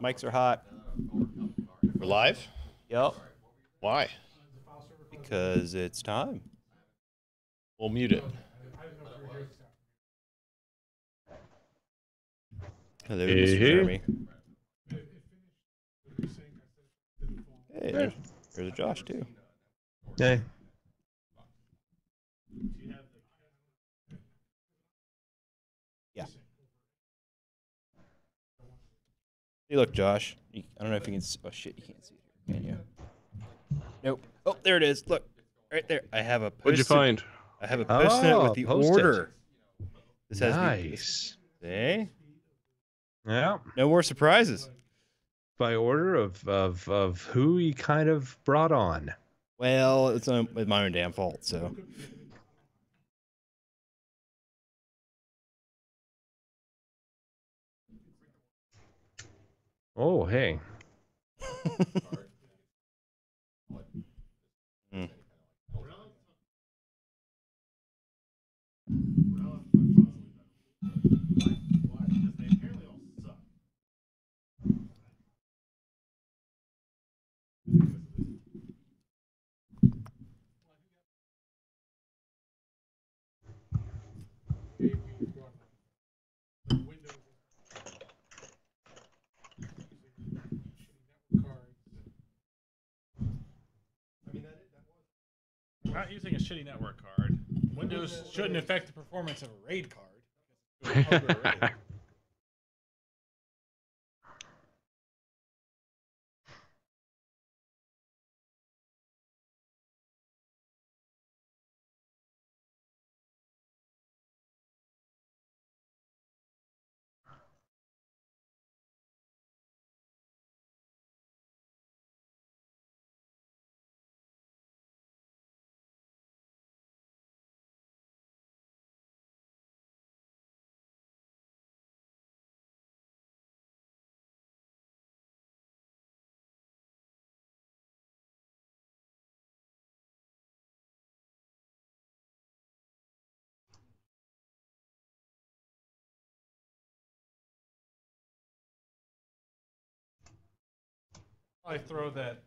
Mics are hot. We're live? Yep. Why? Because it's time. We'll mute it. Hello, Hey, Mr. hey. Jeremy. Hey, there's a Josh, too. Hey. Yeah. Hey, look, Josh. I don't know if you can see. Oh, shit, you can't see it here, can you? Nope. Oh, there it is. Look. Right there. I have a post-it. What'd you find? I have a post-it with the Post-it. order. This has Nice. See? Yeah. No more surprises. By order of who he kind of brought on. Well, it's my own damn fault, so. Oh, hey. Hmm. We're not using a shitty network card. Windows shouldn't affect the performance of a RAID card. I throw that.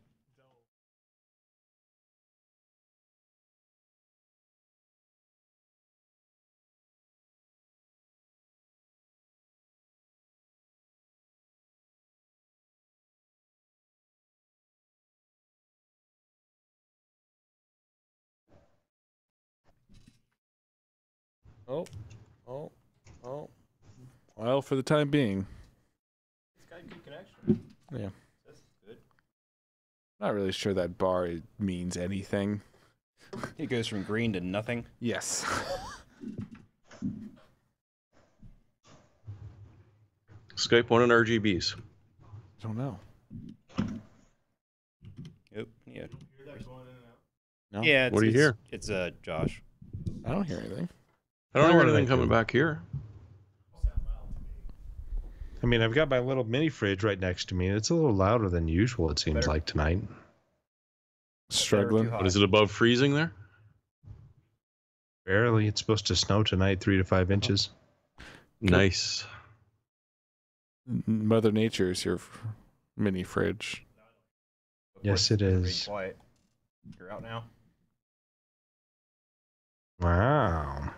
Oh. Well, for the time being. It's got a good connection. Yeah. That's good. Not really sure that bar means anything. It goes from green to nothing. Yes. Skype one and RGBs. I don't know. Yep. Yeah. No? Yeah. What do you hear? It's Josh. I don't hear anything. I don't No, hear what do anything they coming do? back here. I mean, I've got my little mini fridge right next to me. It's a little louder than usual, it seems Better. like tonight. Struggling. Too hot. But is it above freezing there? Barely. It's supposed to snow tonight, 3 to 5 inches. Nice. Mother Nature is your mini fridge. Yes, it Pretty is. quiet. You're out now. Wow.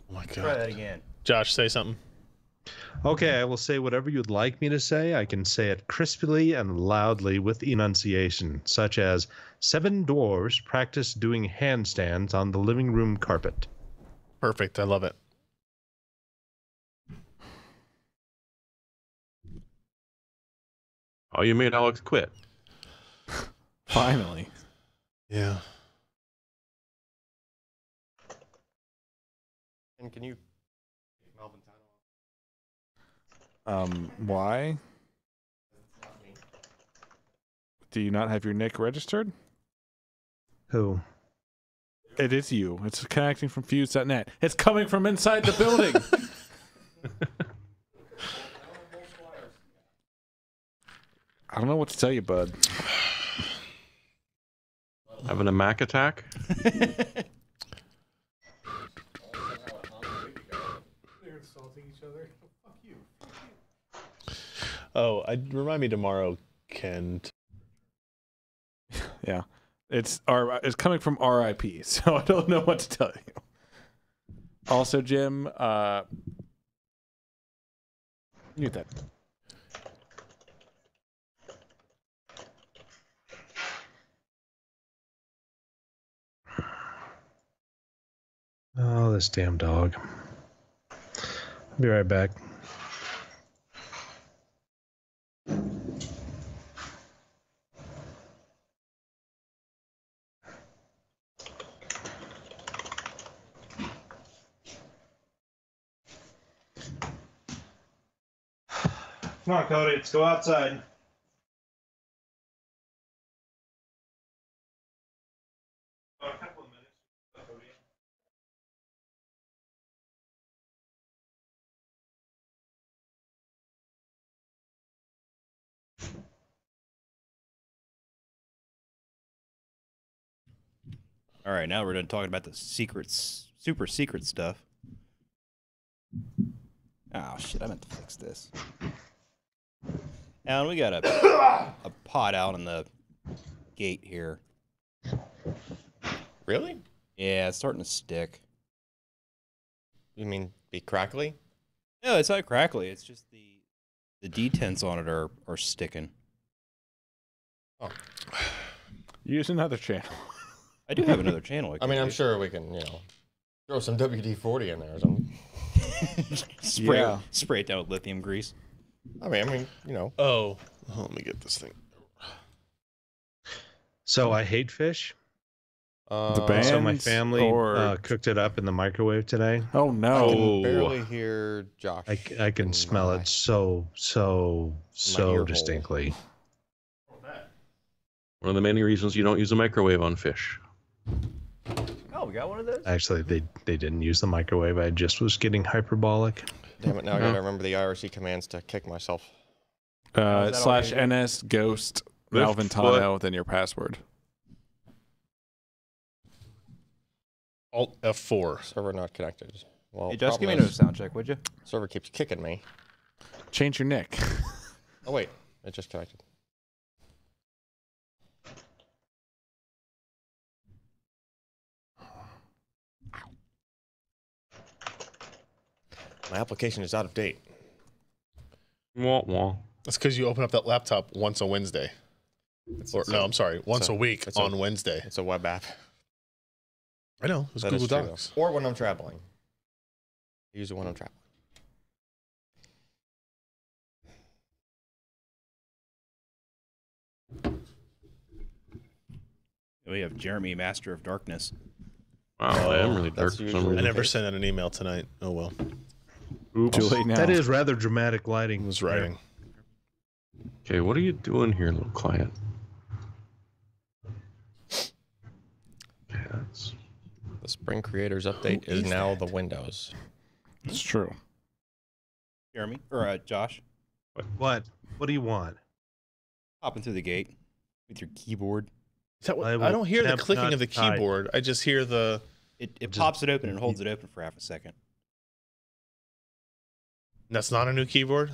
Oh my Try that god. again. Josh, say something. Okay, I will say whatever you'd like me to say. I can say it crisply and loudly with enunciation, such as 7 dwarves practice doing handstands on the living room carpet. Perfect. I love it. Oh, you made Alex quit. Finally. Yeah. And can you Melvin Why? Do you not have your nick registered? Who? It is you. It's connecting from fuse.net. It's coming from inside the building. I don't know what to tell you, bud. Having a Mac attack? each other. Fuck you. Oh, remind me tomorrow, Ken. Yeah, it's coming from RIP, so I don't know what to tell you. Also, Jim, mute that. Oh, this damn dog. I'll be right back. Come on, Cody, let's go outside. A couple of minutes, Cody. All right, now we're done talking about the secrets, super secret stuff. Oh shit! I meant to fix this. Alan, we got a pot out in the gate here. Really? Yeah, it's starting to stick. You mean be crackly? No, it's not crackly. It's just the detents on it are sticking. Oh. Use another channel. I do have another channel. I mean, I'm sure we can, throw some WD-40 in there or something. Spray it down with lithium grease. I mean, Oh, let me get this thing. So I hate fish. The band? So my family or... cooked it up in the microwave today. Oh I no! can barely hear Josh. I can smell it so ear hole. distinctly. One of the many reasons you don't use a microwave on fish. Oh, we got one of those? Actually, they didn't use the microwave. I just was getting hyperbolic. Damn it! Now I gotta remember the IRC commands to kick myself. /NS ghost Malventano, then your password. Alt F4. Server not connected. Well, Hey, just give me problem another is, sound check, would you? server keeps kicking me. Change your nick. Oh wait, it just connected. My application is out of date. Wah, wah. That's because you open up that laptop once a Wednesday. I'm sorry, once a week on Wednesday. It's a web app. I know. It's That is Google true, though. Docs. Or when I'm traveling. I use it when I'm traveling. We have Jeremy, Master of Darkness. Wow, I am really dark That's for usually- some I reason. never sent out an email tonight. Oh well. Too late now. That is rather dramatic I lighting. was writing. Okay, what are you doing here, little client? Okay, that's... The Spring Creators update is now the Windows. It's true. Jeremy, or Josh, What? What do you want? hopping through the gate with your keyboard. Is that what, I I, will don't hear the tempt clicking not of the type. keyboard. I just hear the. It Just- pops it open and holds it open for half a second. That's not a new keyboard.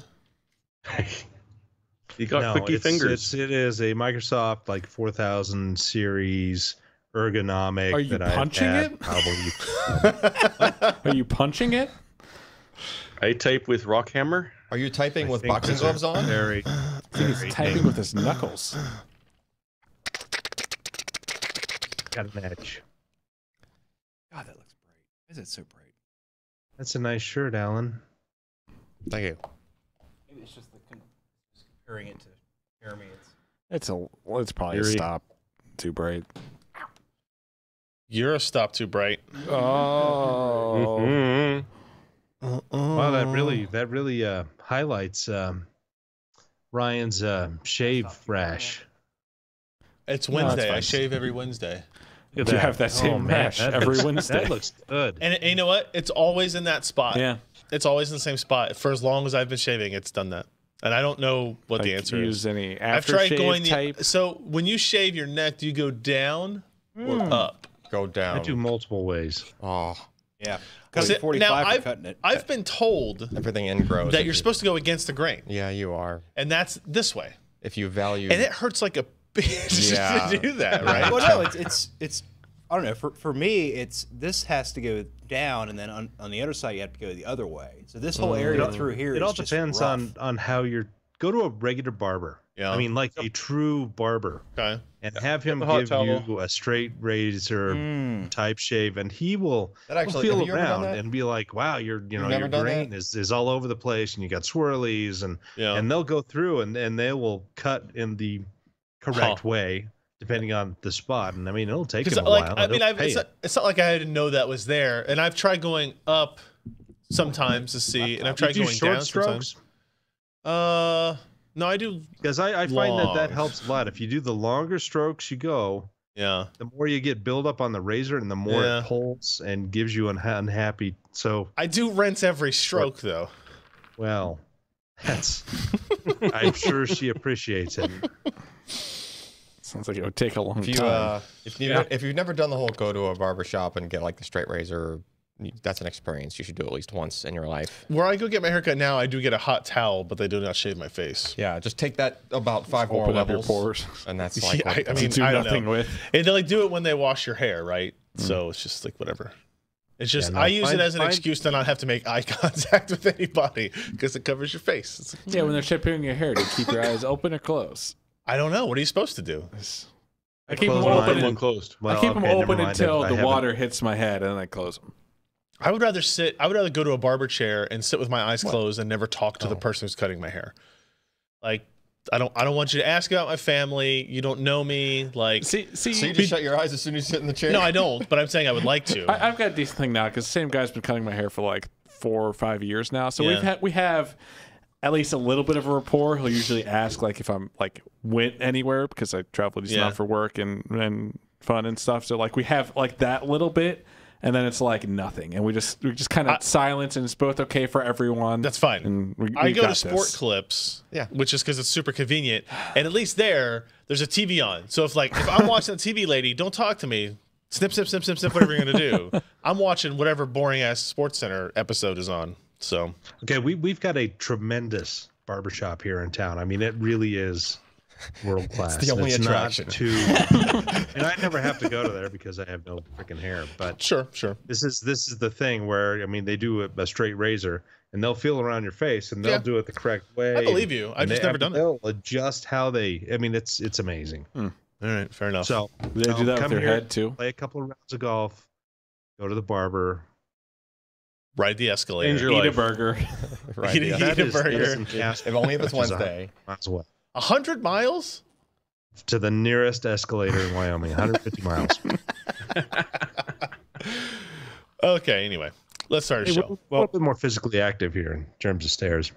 You got No, clicky fingers. It is a Microsoft like 4000 series ergonomic. Are you that punching I've had it? Probably. Are you punching it? I type with Rockhammer. Are you typing I with think boxing those are gloves on? Very, I think he's very typing with his knuckles. got an edge. God, that looks bright. Why is it so bright? That's a nice shirt, Alan. Thank you. Maybe it's just comparing it to Jeremy. It's probably a Eerie. stop. Too bright. You're a stop too bright. Oh. Mhm. Wow, that really highlights Ryan's shave rash. It's No, it's Wednesday. I fine. shave every Wednesday. You have that same rash every Wednesday. That looks good. And you know what? It's always in that spot. Yeah. It's always in the same spot. For as long as I've been shaving, it's done that. And I don't know what the Like, answer use is. any I've tried going aftershave type. So when you shave your neck, do you go down or up? Go down. I do multiple ways. Oh, Yeah. Cutting See, 45 now for cutting it. I've been told Everything ingrows. that you're supposed to go against the grain, Yeah, you are. and that's this way. If you value. And it hurts like a bitch Yeah. to do that, right? Well, no, it's. I don't know. For me, this has to go down, and then on the other side, you have to go the other way. So this whole area through here, It all is just depends rough. on how you're. Go to a regular barber. Yeah. I mean, like a true barber, Okay. and have him the hot give towel. you a straight razor type shave, and he will That actually- feel have you ever done around that? and be like, "Wow, your never done grain that? is all over the place, and you got swirlies, and Yeah. and they'll go through and they will cut in the correct way." Depending on the spot, and I mean, it'll take him a like, while. I mean, and he'll pay it's not like I didn't know that was there, and I've tried going up sometimes to see, and I've tried Do you going short down sometimes. strokes? No, I do. Because I find that Long. helps a lot. If you do the longer strokes you go, Yeah. the more you get build up on the razor, and the more Yeah. it pulls and gives you an unhappy. So, I do rinse every stroke though. well, that's. I'm sure she appreciates it. Sounds like it would take a long If you time. if you've never done the whole go to a barber shop and get like the straight razor, that's an experience you should do at least once in your life. Where I go get my haircut now, I do get a hot towel, but they do not shave my face. Yeah, just take that about 5 more Open up your levels, pores. and that's like Yeah, what- I mean, Do I don't nothing know. with. And they like do it when they wash your hair, right? So it's just like whatever. It's just no, I use it as an find- excuse to not have to make eye contact with anybody because it covers your face. It's like, Yeah, when they're shampooing your hair, do you keep your eyes open or closed? I don't know. What are you supposed to do? I keep them Close mine. open. One closed. Well, I keep them okay, never open mind. until I the haven't- water hits my head, and then I close them. I would rather go to a barber chair and sit with my eyes closed and never talk to the person who's cutting my hair. Like I don't want you to ask about my family. You don't know me. Like See, So you just shut your eyes as soon as you sit in the chair? no, I don't, but I'm saying I would like to. I've got a decent thing now because the same guy's been cutting my hair for like 4 or 5 years now. So Yeah. we have at least a little bit of a rapport. He'll usually ask like if I'm like went anywhere because I travel just Yeah. not for work and fun and stuff. So like we have like that little bit, and then it's like nothing, and we just kind of silence, and it's both okay for everyone. That's fine. And I we go got to Sport this. Clips, Yeah. which is because it's super convenient, and at least there's a TV on. So if I'm watching the TV, lady, don't talk to me. Snip, snip, snip, snip, snip. Whatever you're gonna do, I'm watching whatever boring ass Sports Center episode is on. So Okay, we've got a tremendous barbershop here in town. I mean, it really is world class. the only attraction. Not too, and I never have to go to there because I have no freaking hair. But sure. this is the thing where I mean, they do a straight razor, and they'll feel around your face, and they'll Yeah. do it the correct way. I believe you. I've and just never done it. They'll adjust how they. I mean, it's amazing. All right, fair enough. So Do they do that with come their here, head too? play a couple of rounds of golf, go to the barber. Ride the escalator. Change your Eat a life. burger. Right, Eat yeah. a That is burger. some cash If only if it's which is Wednesday. miles away. 100 miles? To the nearest escalator in Wyoming, 150 miles. Okay, anyway. Let's start a Hey, show. we're a little bit more physically active here in terms of stairs.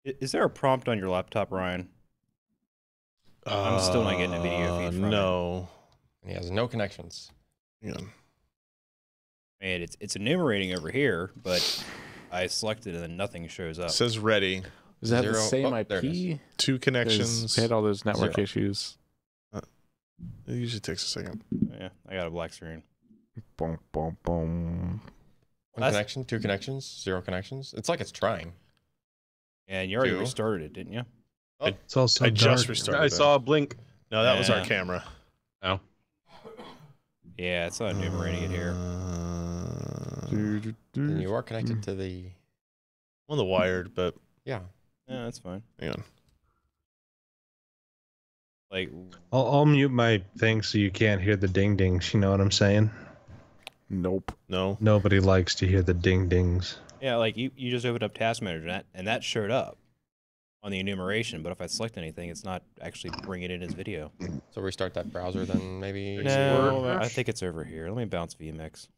Is there a prompt on your laptop, Ryan? I'm still not getting a video feed from it. No. He has no connections. Hang on. Man, it's enumerating over here, but I selected and then nothing shows up. It says ready. Is that the Zero. same Oh, there it is. IP? 2 connections. We had all those network 0. issues. It usually takes a second. Yeah, I got a black screen. Boom, boom, boom. One That's- connection, 2 connections, 0 connections. It's like it's trying. And you already 2. restarted it, didn't you? It's also I dark. just restarted. I it. saw a blink. No, that was our Yeah. camera. Oh. Yeah, it's not enumerating it here. And you are connected to the. On the wired, but Yeah. Yeah, that's fine. hang on. Like, I'll mute my thing so you can't hear the ding dings. You know what I'm saying? Nope. No. Nobody likes to hear the ding dings. yeah, like you just opened up Task Manager and that showed up on the enumeration, but if I select anything, it's not actually bringing it as video. So restart that browser, then maybe. No, I think it's over here. Let me bounce VMix.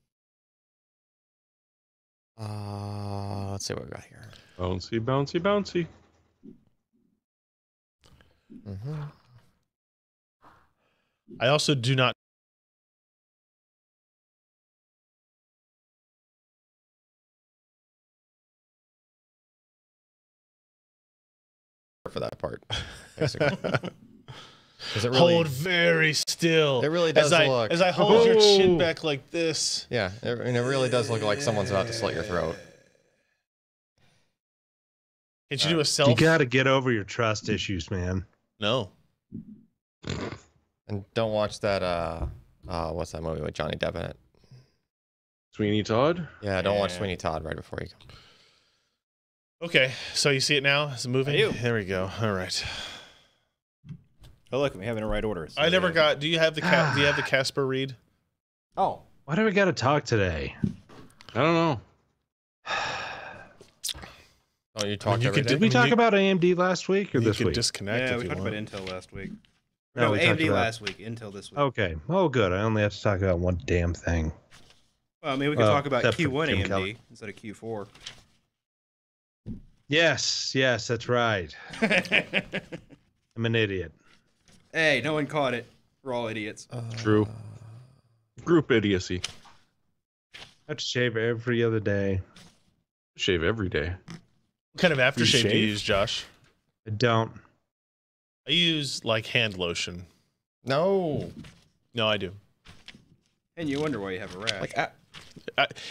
Let's see what we got here. Bouncy, bouncy, bouncy. Mm-hmm. I also do not. For that part, basically. Does it really? Hold very still. It really does look. As I hold your chin back like this. Yeah, and it really does look like someone's about to slit your throat. Can't you do a self? You got to get over your trust issues, man. No. And don't watch that. What's that movie with Johnny Depp in it? Sweeney Todd? Yeah, don't watch Sweeney Todd right before you go. Okay, so you see it now? Is it moving? I do. There we go. All right. Oh look, we have it in the right order. So I never yeah. got. Do you have the do you have the Casper read? Oh, Why do we got to talk today? I don't know. Oh, you talked you every could day? Did we You- talk about AMD last week or You this can week? disconnect yeah, if we you talked about want. Intel last week. No, No, we talked AMD about- last week. Intel this week. Okay. Oh, good. I only have to talk about one damn thing. Well, I mean, we could Well, talk about except for Q1 Jim AMD Kelly. instead of Q4. Yes, that's right. I'm an idiot. Hey, no one caught it. We're all idiots. True. Group idiocy. I have to shave every other day. Shave every day. What kind of aftershave do you shave? use, Josh? I don't. I use like hand lotion. No. No, I do. And you wonder why you have a rash. Like,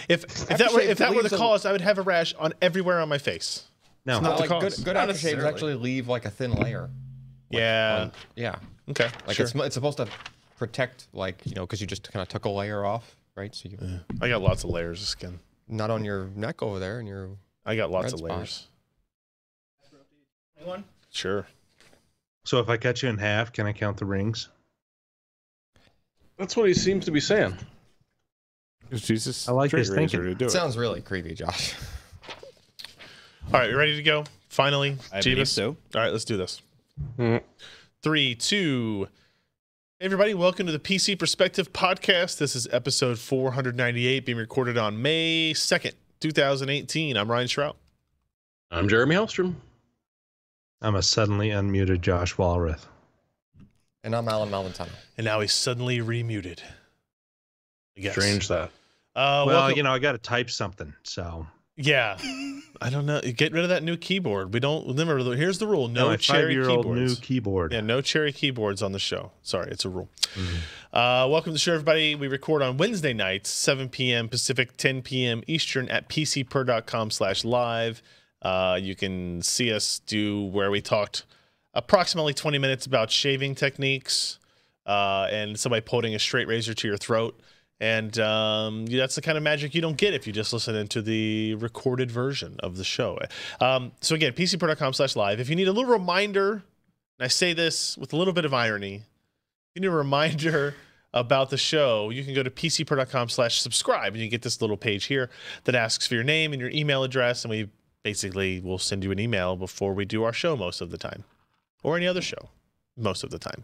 If that were the leaves a- cause, I would have a rash on everywhere on my face. No. not the like cause. good Not aftershaves necessarily. actually leave like a thin layer. Yeah. Yeah. Okay. Like sure. it's supposed to protect, like, you know, because you just kind of took a layer off, right? So you I got lots of layers of skin. not on your neck over there, and your I got lots Red of spot. layers. Anyone? Sure. So if I cut you in half, can I count the rings? That's what he seems to be saying. Just Jesus. I like his razor thinking. to do it. sounds really creepy, Josh. All right, you ready to go? Finally, I believe Jeebus? so. All right, let's do this. Mm. 3, 2. Hey everybody, welcome to the PC Perspective Podcast. This is episode 498, being recorded on May 2nd, 2018. I'm Ryan Shrout. I'm Jeremy Hellstrom. I'm a suddenly unmuted Josh Walrath. And I'm Alan Malventano. And now he's suddenly remuted. I guess. Strange that. Well, welcome- you know, I got to type something, so. Yeah. I don't know. Get rid of that new keyboard. We don't remember. Here's the rule: no my cherry 5-year-old keyboards. new keyboard. Yeah, no cherry keyboards on the show. Sorry, it's a rule. Welcome to the show, everybody. We record on Wednesday nights, 7 p.m. Pacific, 10 p.m. Eastern at pcper.com/live. You can see us do where we talked approximately 20 minutes about shaving techniques and somebody putting a straight razor to your throat. And that's the kind of magic you don't get if you just listen into the recorded version of the show. So again, pcper.com/live. If you need a little reminder, and I say this with a little bit of irony, if you need a reminder about the show, you can go to pcper.com/subscribe, and you get this little page here that asks for your name and your email address, and we basically will send you an email before we do our show most of the time, or any other show most of the time.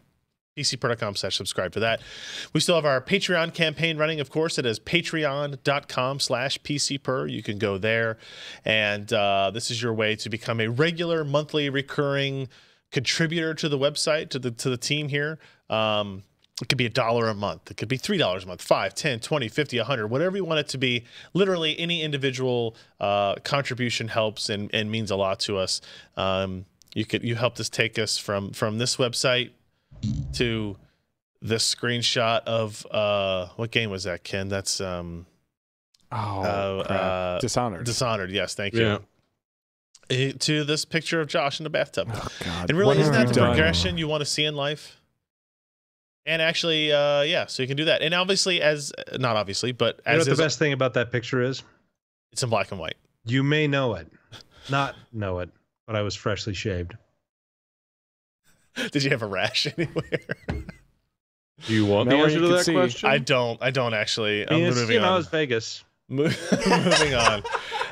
pcper.com/subscribe for that. We still have our Patreon campaign running, of course. It is patreon.com/pcper. You can go there, and this is your way to become a regular, monthly, recurring contributor to the website, to the team here. It could be $1 a month. It could be $3 a month, $5, $10, $20, $50, $100, whatever you want it to be. Literally, any individual contribution helps and means a lot to us. You helped us take us from this website to this screenshot of what game was that, Ken? That's crap. Dishonored. Dishonored. Yes, thank you. To this picture of Josh in the bathtub. Oh, God. And really, What isn't have that you the done? progression you want to see in life? And actually, yeah, so you can do that. And obviously, not obviously, but You know as what the best thing about that picture is? it's in black and white. You may know it, not know it, but I was freshly shaved. Did you have a rash anywhere? Do you want the Nowhere answer you to can that see. question? I don't actually. I mean, I'm it's, moving you know, on. it's Vegas. Moving on.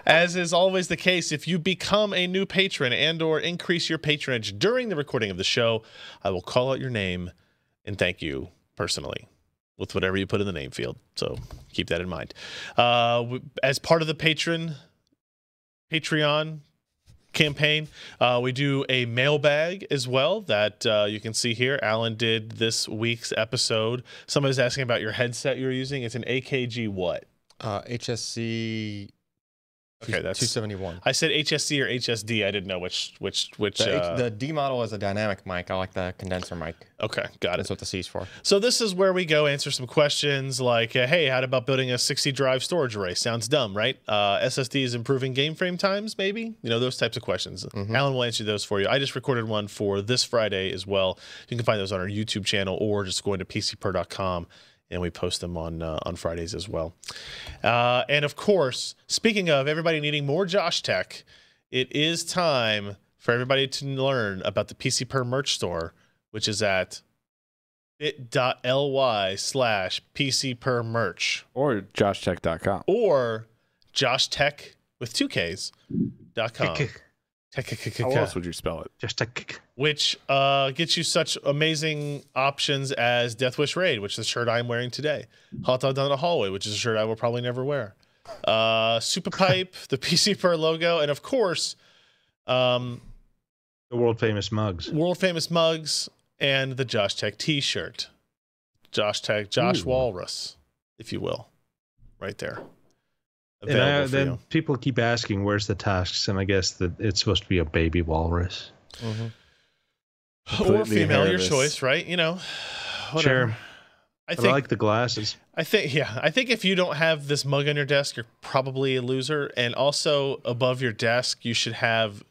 As is always the case, if you become a new patron and or increase your patronage during the recording of the show, I will call out your name and thank you personally with whatever you put in the name field. So keep that in mind. As part of the Patreon campaign, we do a mailbag as well that you can see here. Alan did this week's episode. Somebody's asking about your headset you're using. It's an AKG what? HSC Okay, that's 271. I said HSC or HSD. I didn't know which. The D model is a dynamic mic. I like the condenser mic. Okay, got it. That's what the C's for. So this is where we go answer some questions like, hey, how about building a 60 drive storage array? Sounds dumb, right? SSD is improving game frame times, maybe? You know, those types of questions. Alan will answer those for you. I just recorded one for this Friday as well. You can find those on our YouTube channel or just going to pcper.com. And we post them on Fridays as well. And of course, speaking of everybody needing more Josh Tech, it is time for everybody to learn about the PC Per merch store, which is at bit.ly/PCPerMerch. Or JoshTech.com. Or JoshTech with 2Ks.com. How else would you spell it? Just a kick. Which gets you such amazing options as Death Wish Raid, which is the shirt I'm wearing today. Hot Dog Down the Hallway, which is a shirt I will probably never wear. Super Pipe, the PC Per logo, and of course, The world famous mugs. world famous mugs and the Josh Tech T-shirt. Josh Tech, Josh Walrus, if you will, right there. Available for Then you. people keep asking, where's the tusks? And I guess that it's supposed to be a baby walrus. Or Completely female, your hairless. choice, right? You know, whatever. Sure. I But I think like the glasses. I think if you don't have this mug on your desk, you're probably a loser. And also above your desk, you should have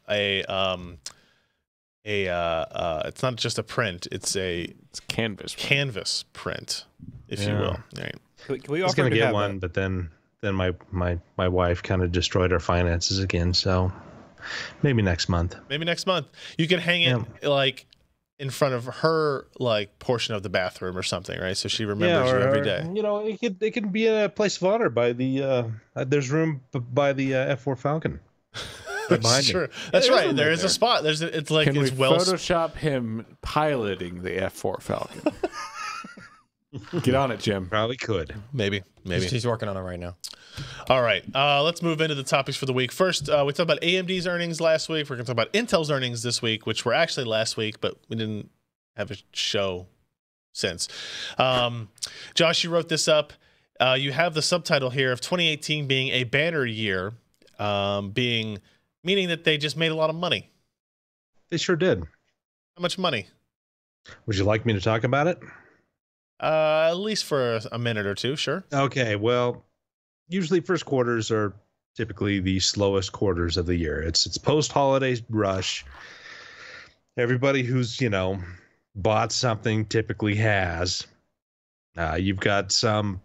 it's not just a print, it's a It's canvas. canvas print, if you Yeah. will. Right. Can we I was offer gonna to get have one, but then my wife kind of destroyed our finances again. So maybe next month. Maybe next month. You can hang it like in front of her like portion of the bathroom or something, right? So she remembers you every day. You know, it can be a place of honor by the there's room by the F4 Falcon. That's behind me. true. That's There is right. one There right is a there. spot. It's like Can we it's well. Photoshop him piloting the F4 Falcon? Get on it, Jim. Probably could. Maybe. He's working on it right now. All right. Let's move into the topics for the week. First, we talked about AMD's earnings last week. We're going to talk about Intel's earnings this week, which were actually last week, but we didn't have a show since. Josh, you wrote this up. You have the subtitle here of 2018 being a banner year, meaning that they just made a lot of money. They sure did. How much money? Would you like me to talk about it? At least for a minute or two, sure. Okay, well, usually first quarters are typically the slowest quarters of the year. It's post-holiday rush. Everybody who's, bought something typically has. You've got some,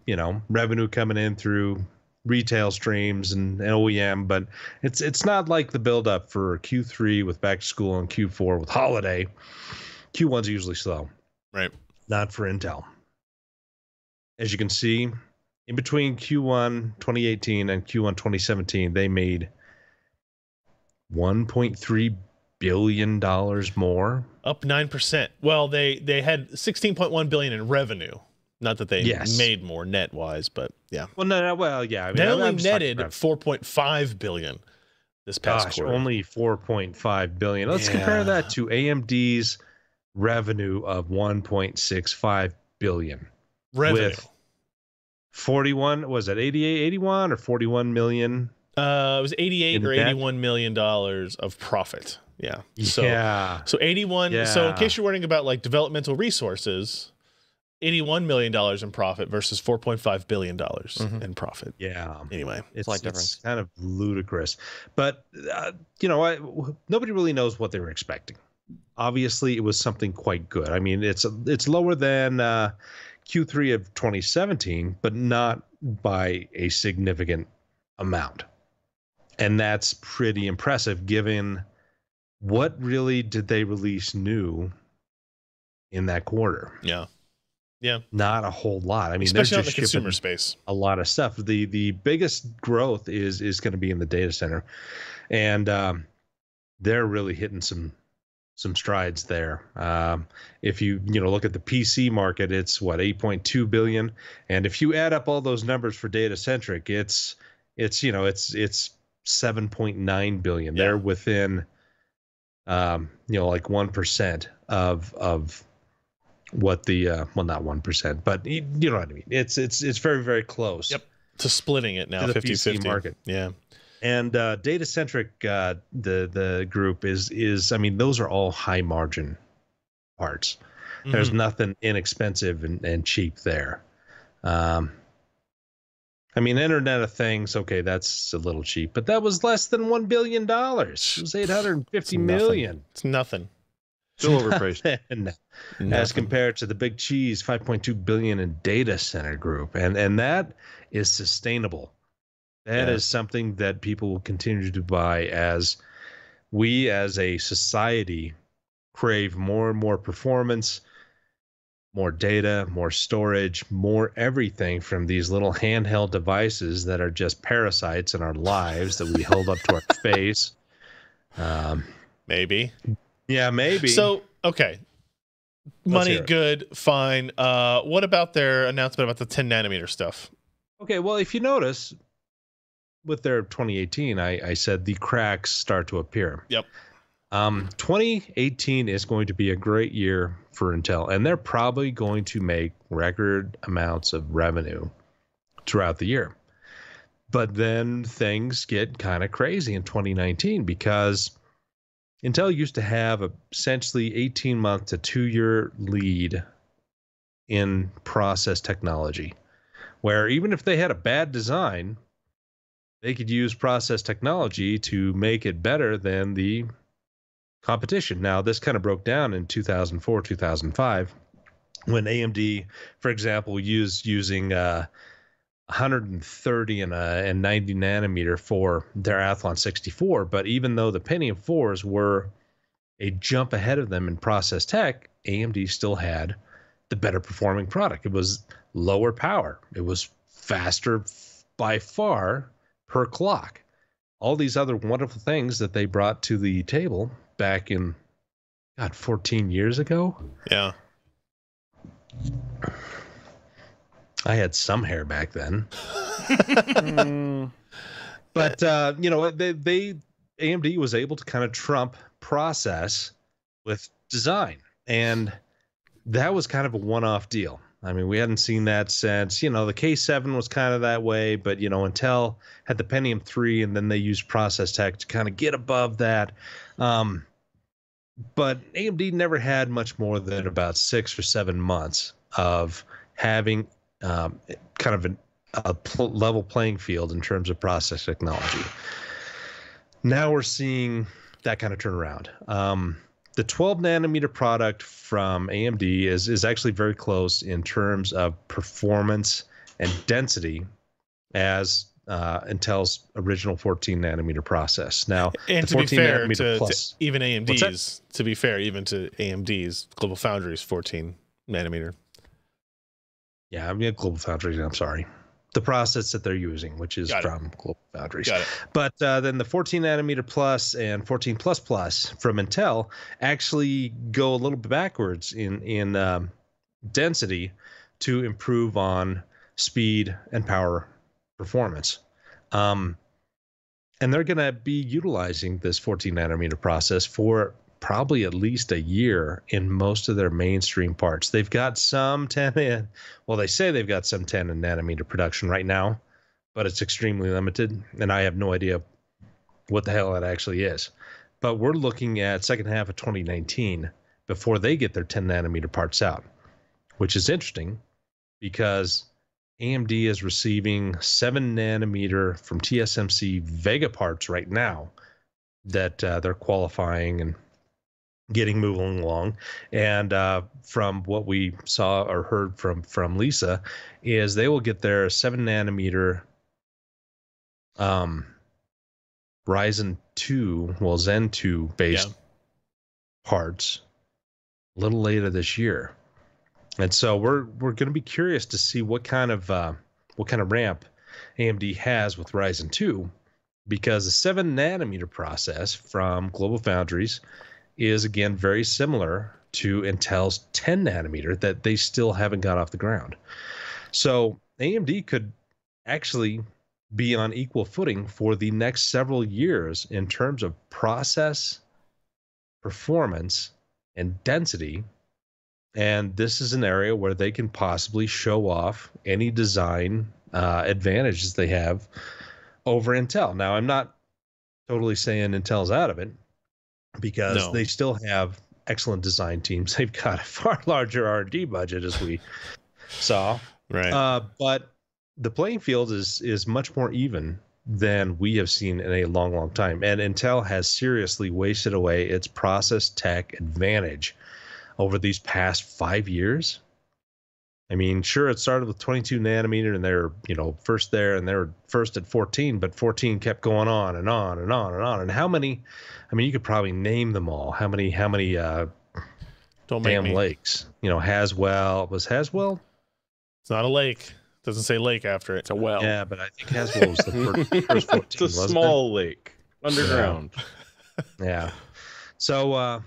revenue coming in through retail streams and OEM, but it's not like the buildup for Q3 with back to school and Q4 with holiday. Q1's usually slow. Right. Not for Intel. As you can see, in between Q1 2018 and Q1 2017, they made $1.3 billion more. Up 9%. Well, they had 16.1 billion in revenue. Not that they made more net wise, but yeah. Well, no, well, yeah. I mean, They I'm only just talking netted about- 4.5 billion this past quarter. only 4.5 billion. Let's compare that to AMD's revenue of 1.65 billion. Revenue. With 41, was it 88, 81 or 41 million? It was 88 In or that- 81 million dollars of profit. Yeah. So, Yeah. So 81. So in Yeah. case you're wondering about like developmental resources, $81 million in profit versus $4.5 billion in profit. Yeah. Anyway, It's Slight difference. It's kind of ludicrous. But, nobody really knows what they were expecting. Obviously, it was something quite good. I mean, it's lower than Q3 of 2017, but not by a significant amount. And that's pretty impressive given what really did they release new in that quarter. yeah. Not a whole lot. I mean, Especially they're on the just consumer shipping space. a lot of stuff. The biggest growth is going to be in the data center, and they're really hitting some strides there. If you look at the PC market, it's what 8.2 billion, and if you add up all those numbers for data centric, it's 7.9 billion. Yeah. They're within like 1% of what the not 1%, but you know what I mean. It's very, very close. Yep. To splitting it now, To the 50-50. PC market. Yeah. And data centric, the group is I mean, those are all high margin parts. There's nothing inexpensive and cheap there. I mean, Internet of Things, okay, that's a little cheap, but that was less than $1 billion. It was 850 million. It's nothing. Still overpriced. As compared to the big cheese, 5.2 billion in data center group. And that is sustainable. That is something that people will continue to buy as we as a society crave more and more performance, more data, more storage, more everything from these little handheld devices that are just parasites in our lives that we hold up to our face. Maybe. Yeah, maybe. So, okay. Money, good, fine. What about their announcement about the 10 nanometer stuff? Okay, well, if you notice, with their 2018, I said the cracks start to appear. Yep. 2018 is going to be a great year for Intel, and they're probably going to make record amounts of revenue throughout the year. But then things get kind of crazy in 2019 because Intel used to have essentially 18-month to 2-year lead in process technology, where even if they had a bad design, they could use process technology to make it better than the competition. Now, this kind of broke down in 2004, 2005, when AMD, for example, using 130 and 90 nanometer for their Athlon 64. But even though the Pentium 4s were a jump ahead of them in process tech, AMD still had the better performing product. It was lower power. It was faster by far per clock. All these other wonderful things that they brought to the table back in, 14 years ago? Yeah. I had some hair back then. But, AMD was able to kind of trump process with design. And that was kind of a one-off deal. I mean, we hadn't seen that since, the K7 was kind of that way, but, Intel had the Pentium 3, and then they used process tech to kind of get above that. But AMD never had much more than about 6 or 7 months of having kind of a level playing field in terms of process technology. Now we're seeing that kind of turn around. The 12 nanometer product from AMD is actually very close in terms of performance and density as Intel's original 14 nanometer process. Now, and the to be 14 fair nanometer to plus, even AMD's, to be fair, even to AMD's, Global Foundries 14 nanometer. Yeah, I mean, Global Foundries, I'm sorry. The process that they're using, which is from Global Foundries. Got it. But then the 14 nanometer plus and 14 plus plus from Intel actually go a little bit backwards in density to improve on speed and power performance. And they're going to be utilizing this 14 nanometer process for probably at least a year in most of their mainstream parts. They've got some 10 in, well, they say they've got some 10 in nanometer production right now, but it's extremely limited, and I have no idea what the hell that actually is. But we're looking at second half of 2019 before they get their 10 nanometer parts out, which is interesting because AMD is receiving 7 nanometer from TSMC Vega parts right now that they're qualifying and getting moving along. And from what we saw or heard from Lisa is they will get their 7 nanometer Ryzen 2, well, Zen 2 based parts a little later this year. And so we're going to be curious to see what kind of ramp AMD has with Ryzen 2, because the 7 nanometer process from Global Foundries is again very similar to Intel's 10 nanometer that they still haven't got off the ground. So AMD could actually be on equal footing for the next several years in terms of process, performance, and density. And this is an area where they can possibly show off any design advantages they have over Intel. Now, I'm not totally saying Intel's out of it because they still have excellent design teams. They've got a far larger R&D budget, as we saw. Right. But the playing field is much more even than we have seen in a long, long time. And Intel has seriously wasted away its process tech advantage over these past 5 years. I mean, sure, it started with 22 nanometer and they're, first there and they were first at 14, but 14 kept going on and on and on and on. And how many, you could probably name them all. How many Don't damn make me. lakes? Haswell, It's not a lake. Doesn't say lake after it. It's a well. Yeah, but I think Haswell was the first 14. It's a wasn't small lake underground. it? Yeah. So,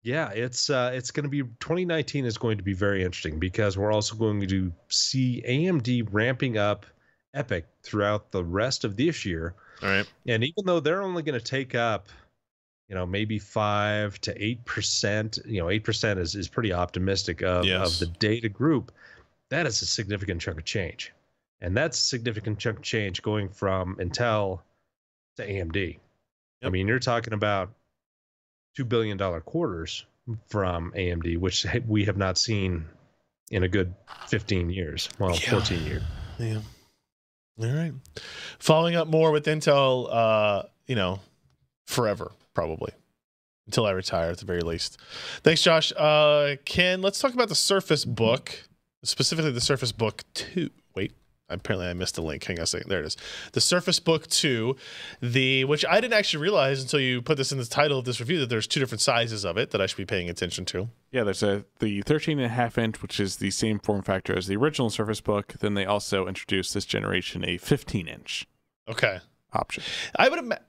it's going to be 2019 is going to be very interesting because we're also going to see AMD ramping up EPYC throughout the rest of this year. All right. And even though they're only going to take up, maybe 5 to 8%, 8% is pretty optimistic of the data group. That is a significant chunk of change. And that's a significant chunk of change going from Intel to AMD. Yep. You're talking about $2 billion quarters from AMD, which we have not seen in a good 15 years. Well, 14 years. Yeah. All right. Following up more with Intel, forever, probably. Until I retire, at the very least. Thanks, Josh. Ken, let's talk about the Surface Book, specifically the Surface Book 2. Wait, apparently I missed the link. Hang on a second. There it is. The Surface Book 2, which I didn't actually realize until you put this in the title of this review, that there's 2 different sizes of it that I should be paying attention to. Yeah, there's the 13.5 inch, which is the same form factor as the original Surface Book. Then they also introduced this generation a 15 inch Okay. option. I would imagine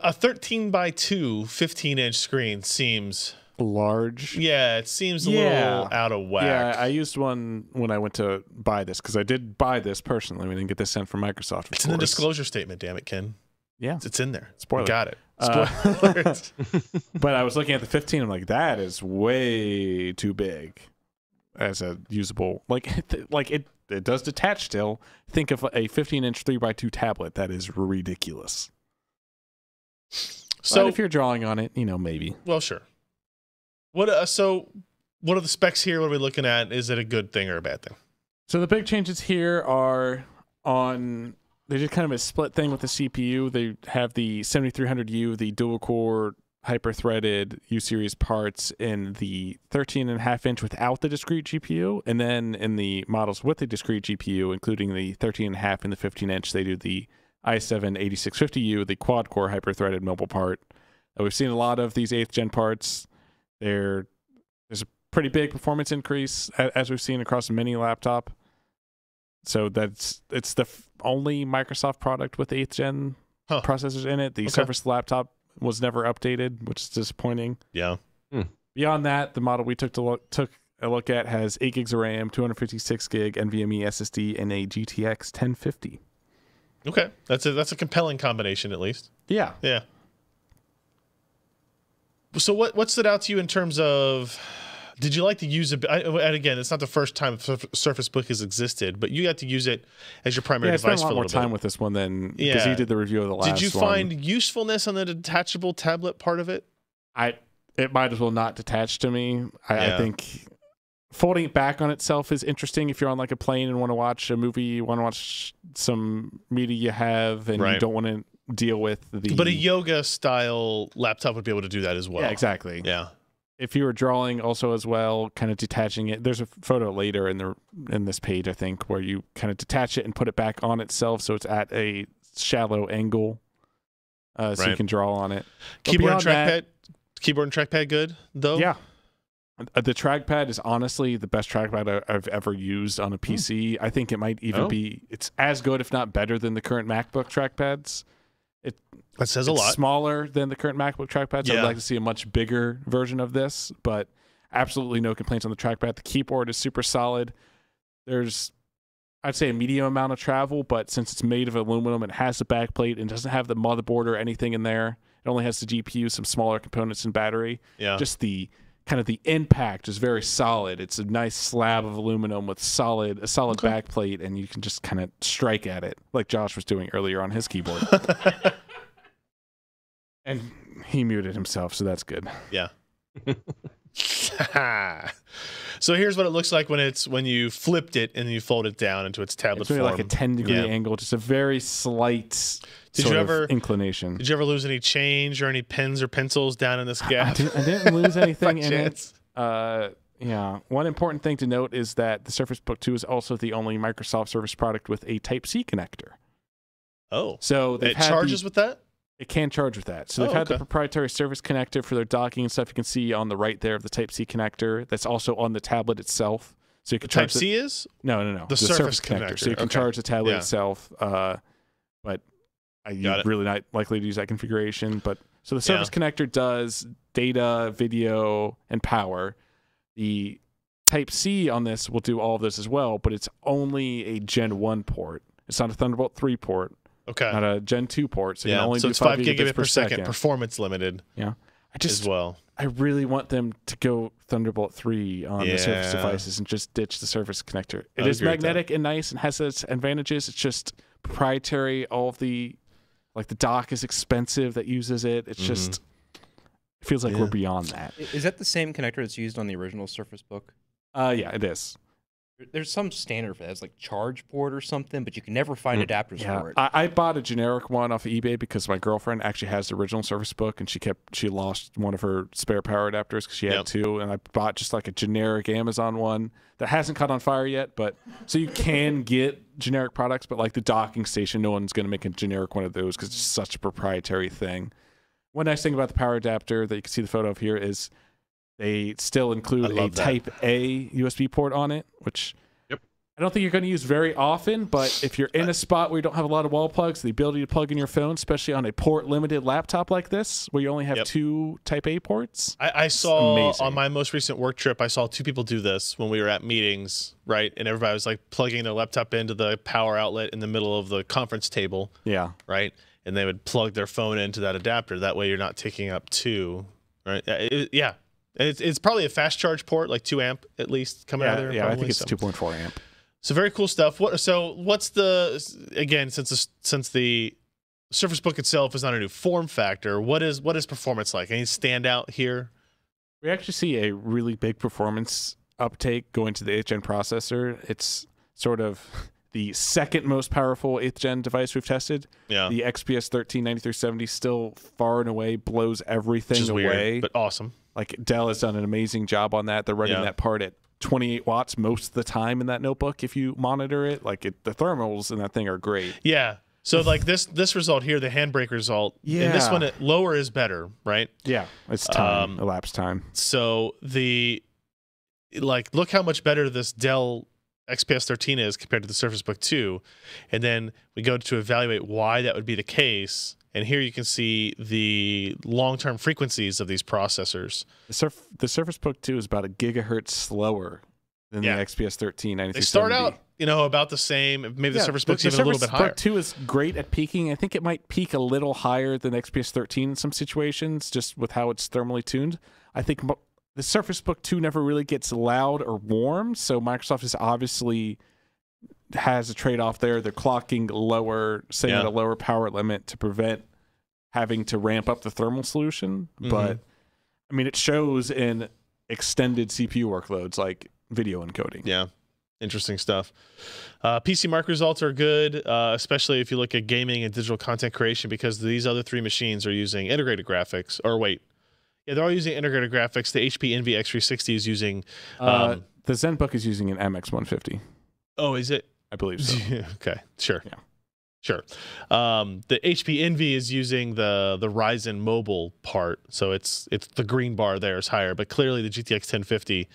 a 13 by 2 15-inch screen seems large. Yeah, it seems a little out of whack. Yeah, I used one when I went to buy this because I did buy this personally. We didn't get this sent from Microsoft. It's in the disclosure statement, damn it, Ken. Yeah. It's in there. Spoiler. Got it. Spoiler. But I was looking at the 15. I'm like, that is way too big as a usable. It does detach still. Think of a 15-inch 3x2 tablet. That is ridiculous. So but if you're drawing on it, maybe. Well, sure. What are the specs here? What are we looking at? Is it a good thing or a bad thing? So the big changes here are they did kind of a split thing with the CPU. They have the 7300U, the dual-core hyper-threaded U-series parts in the 13.5 inch without the discrete GPU. And then in the models with the discrete GPU, including the 13.5 and the 15 inch, they do the i7 8650U, the quad-core hyper-threaded mobile part. We've seen a lot of these 8th gen parts. There's a pretty big performance increase, as we've seen across a mini laptop. So it's the only Microsoft product with 8th gen processors in it. The Surface laptop was never updated, which is disappointing. Yeah. Beyond that, the model we took a look at has 8 gigs of RAM, 256 gig NVMe SSD, and a GTX 1050. Okay, that's a compelling combination, at least. Yeah. Yeah. So what stood out to you in terms of? Did you like to use it? And again, it's not the first time Surface Book has existed, but you got to use it as your primary device for a little bit. I spent a lot more time with this one than because you did the review of the last one. Did you find usefulness on the detachable tablet part of it? It might as well not detach to me. I think folding it back on itself is interesting if you're on like a plane and want to watch a movie, you want to watch some media you have, and you don't want to deal with the. But a yoga style laptop would be able to do that as well. Yeah, exactly. Yeah. If you were drawing also as well, kind of detaching it. There's a photo later in this page, I think, where you kind of detach it and put it back on itself, so it's at a shallow angle, so you can draw on it. Keyboard and trackpad good though. Yeah. The trackpad is honestly the best trackpad I've ever used on a PC. I think it might even be, it's as good, if not better, than the current MacBook trackpads. That says a lot. It's smaller than the current MacBook trackpads. So I'd like to see a much bigger version of this, but absolutely no complaints on the trackpad. The keyboard is super solid. There's, I'd say, a medium amount of travel, but since it's made of aluminum, it has the backplate and doesn't have the motherboard or anything in there. It only has the GPU, some smaller components, and battery. Yeah. Just the kind of the impact is very solid. It's a nice slab of aluminum with a solid backplate, and you can just kind of strike at it like Josh was doing earlier on his keyboard. And he muted himself, so that's good. Yeah. So here's what it looks like when you flipped it and you fold it down into its tablet It's really form. like a 10-degree angle, just a very slight sort of inclination. Did you ever lose any change or any pens or pencils down in this gap? I didn't lose anything By in chance? it. Yeah. One important thing to note is that the Surface Book 2 is also the only Microsoft Surface product with a Type-C connector. Oh. So It charges with that? It can charge with that. So they've had the proprietary Surface connector for their docking and stuff. You can see on the right there of the Type-C connector. That's also on the tablet itself. So you can charge Type-C is? No. The Surface connector. So you can charge the tablet itself. But you're really not likely to use that configuration. But so the Surface connector does data, video, and power. The Type-C on this will do all of this as well, but it's only a Gen 1 port. It's not a Thunderbolt 3 port. Okay. Not a Gen 2 port. So you can only so do it's 5 gigabit per second, performance limited. Yeah. As well. I really want them to go Thunderbolt 3 on the Surface devices and just ditch the Surface connector. It is magnetic and nice and has its advantages. It's just proprietary. All of the dock is expensive that uses it. It's just, it feels like we're beyond that. Is that the same connector that's used on the original Surface Book? Yeah, it is. There's some standard for that. It's like charge port or something, but you can never find adapters for it. I bought a generic one off of eBay because my girlfriend actually has the original Surface Book, and she lost one of her spare power adapters because she had two, and I bought just like a generic Amazon one that hasn't caught on fire yet. But so you can get generic products, but like the docking station, no one's going to make a generic one of those because it's such a proprietary thing. One nice thing about the power adapter that you can see the photo of here is they still include a Type A USB port on it, which I don't think you're going to use very often, but if you're in a spot where you don't have a lot of wall plugs, the ability to plug in your phone, especially on a port-limited laptop like this, where you only have two Type A ports. I saw on my most recent work trip, I saw two people do this when we were at meetings, right? And everybody was like plugging their laptop into the power outlet in the middle of the conference table. Yeah. Right? And they would plug their phone into that adapter. That way you're not taking up two, right? Yeah. It's probably a fast charge port, like 2 amp at least coming out of there. Yeah, probably. I think it's 2.4 amp. So very cool stuff. What's the, again, since the Surface Book itself is not a new form factor, what is performance like? Any standout here? We actually see a really big performance uptake going to the 8th gen processor. It's sort of the second most powerful 8th gen device we've tested. Yeah. The XPS 139370 still far and away blows everything away. Weird, but awesome. Like Dell has done an amazing job on that. They're running that part at 28 watts most of the time in that notebook if you monitor it. Like the thermals in that thing are great. Yeah. So like this result here, the handbrake result, and this one, lower is better, right? Yeah. It's time, elapsed time. So look how much better this Dell XPS 13 is compared to the Surface Book 2. And then we go to evaluate why that would be the case. And here you can see the long-term frequencies of these processors. The Surface Book 2 is about a gigahertz slower than the XPS 13. They start out, about the same. Maybe the Surface Book's even a little bit higher. The Surface Book 2 is great at peaking. I think it might peak a little higher than the XPS 13 in some situations, just with how it's thermally tuned. I think the Surface Book 2 never really gets loud or warm, so Microsoft is obviously has a trade-off there. They're clocking lower, say at a lower power limit to prevent having to ramp up the thermal solution. But I mean, it shows in extended CPU workloads like video encoding. Yeah, interesting stuff. PC Mark results are good, especially if you look at gaming and digital content creation, because these other three machines are using integrated graphics. They're all using integrated graphics. The HP Envy X360 is using the ZenBook is using an MX150. Oh, is it? I believe so. Okay, sure. Yeah. Sure. The HP Envy is using the Ryzen mobile part, so it's the green bar there is higher, but clearly the GTX 1050,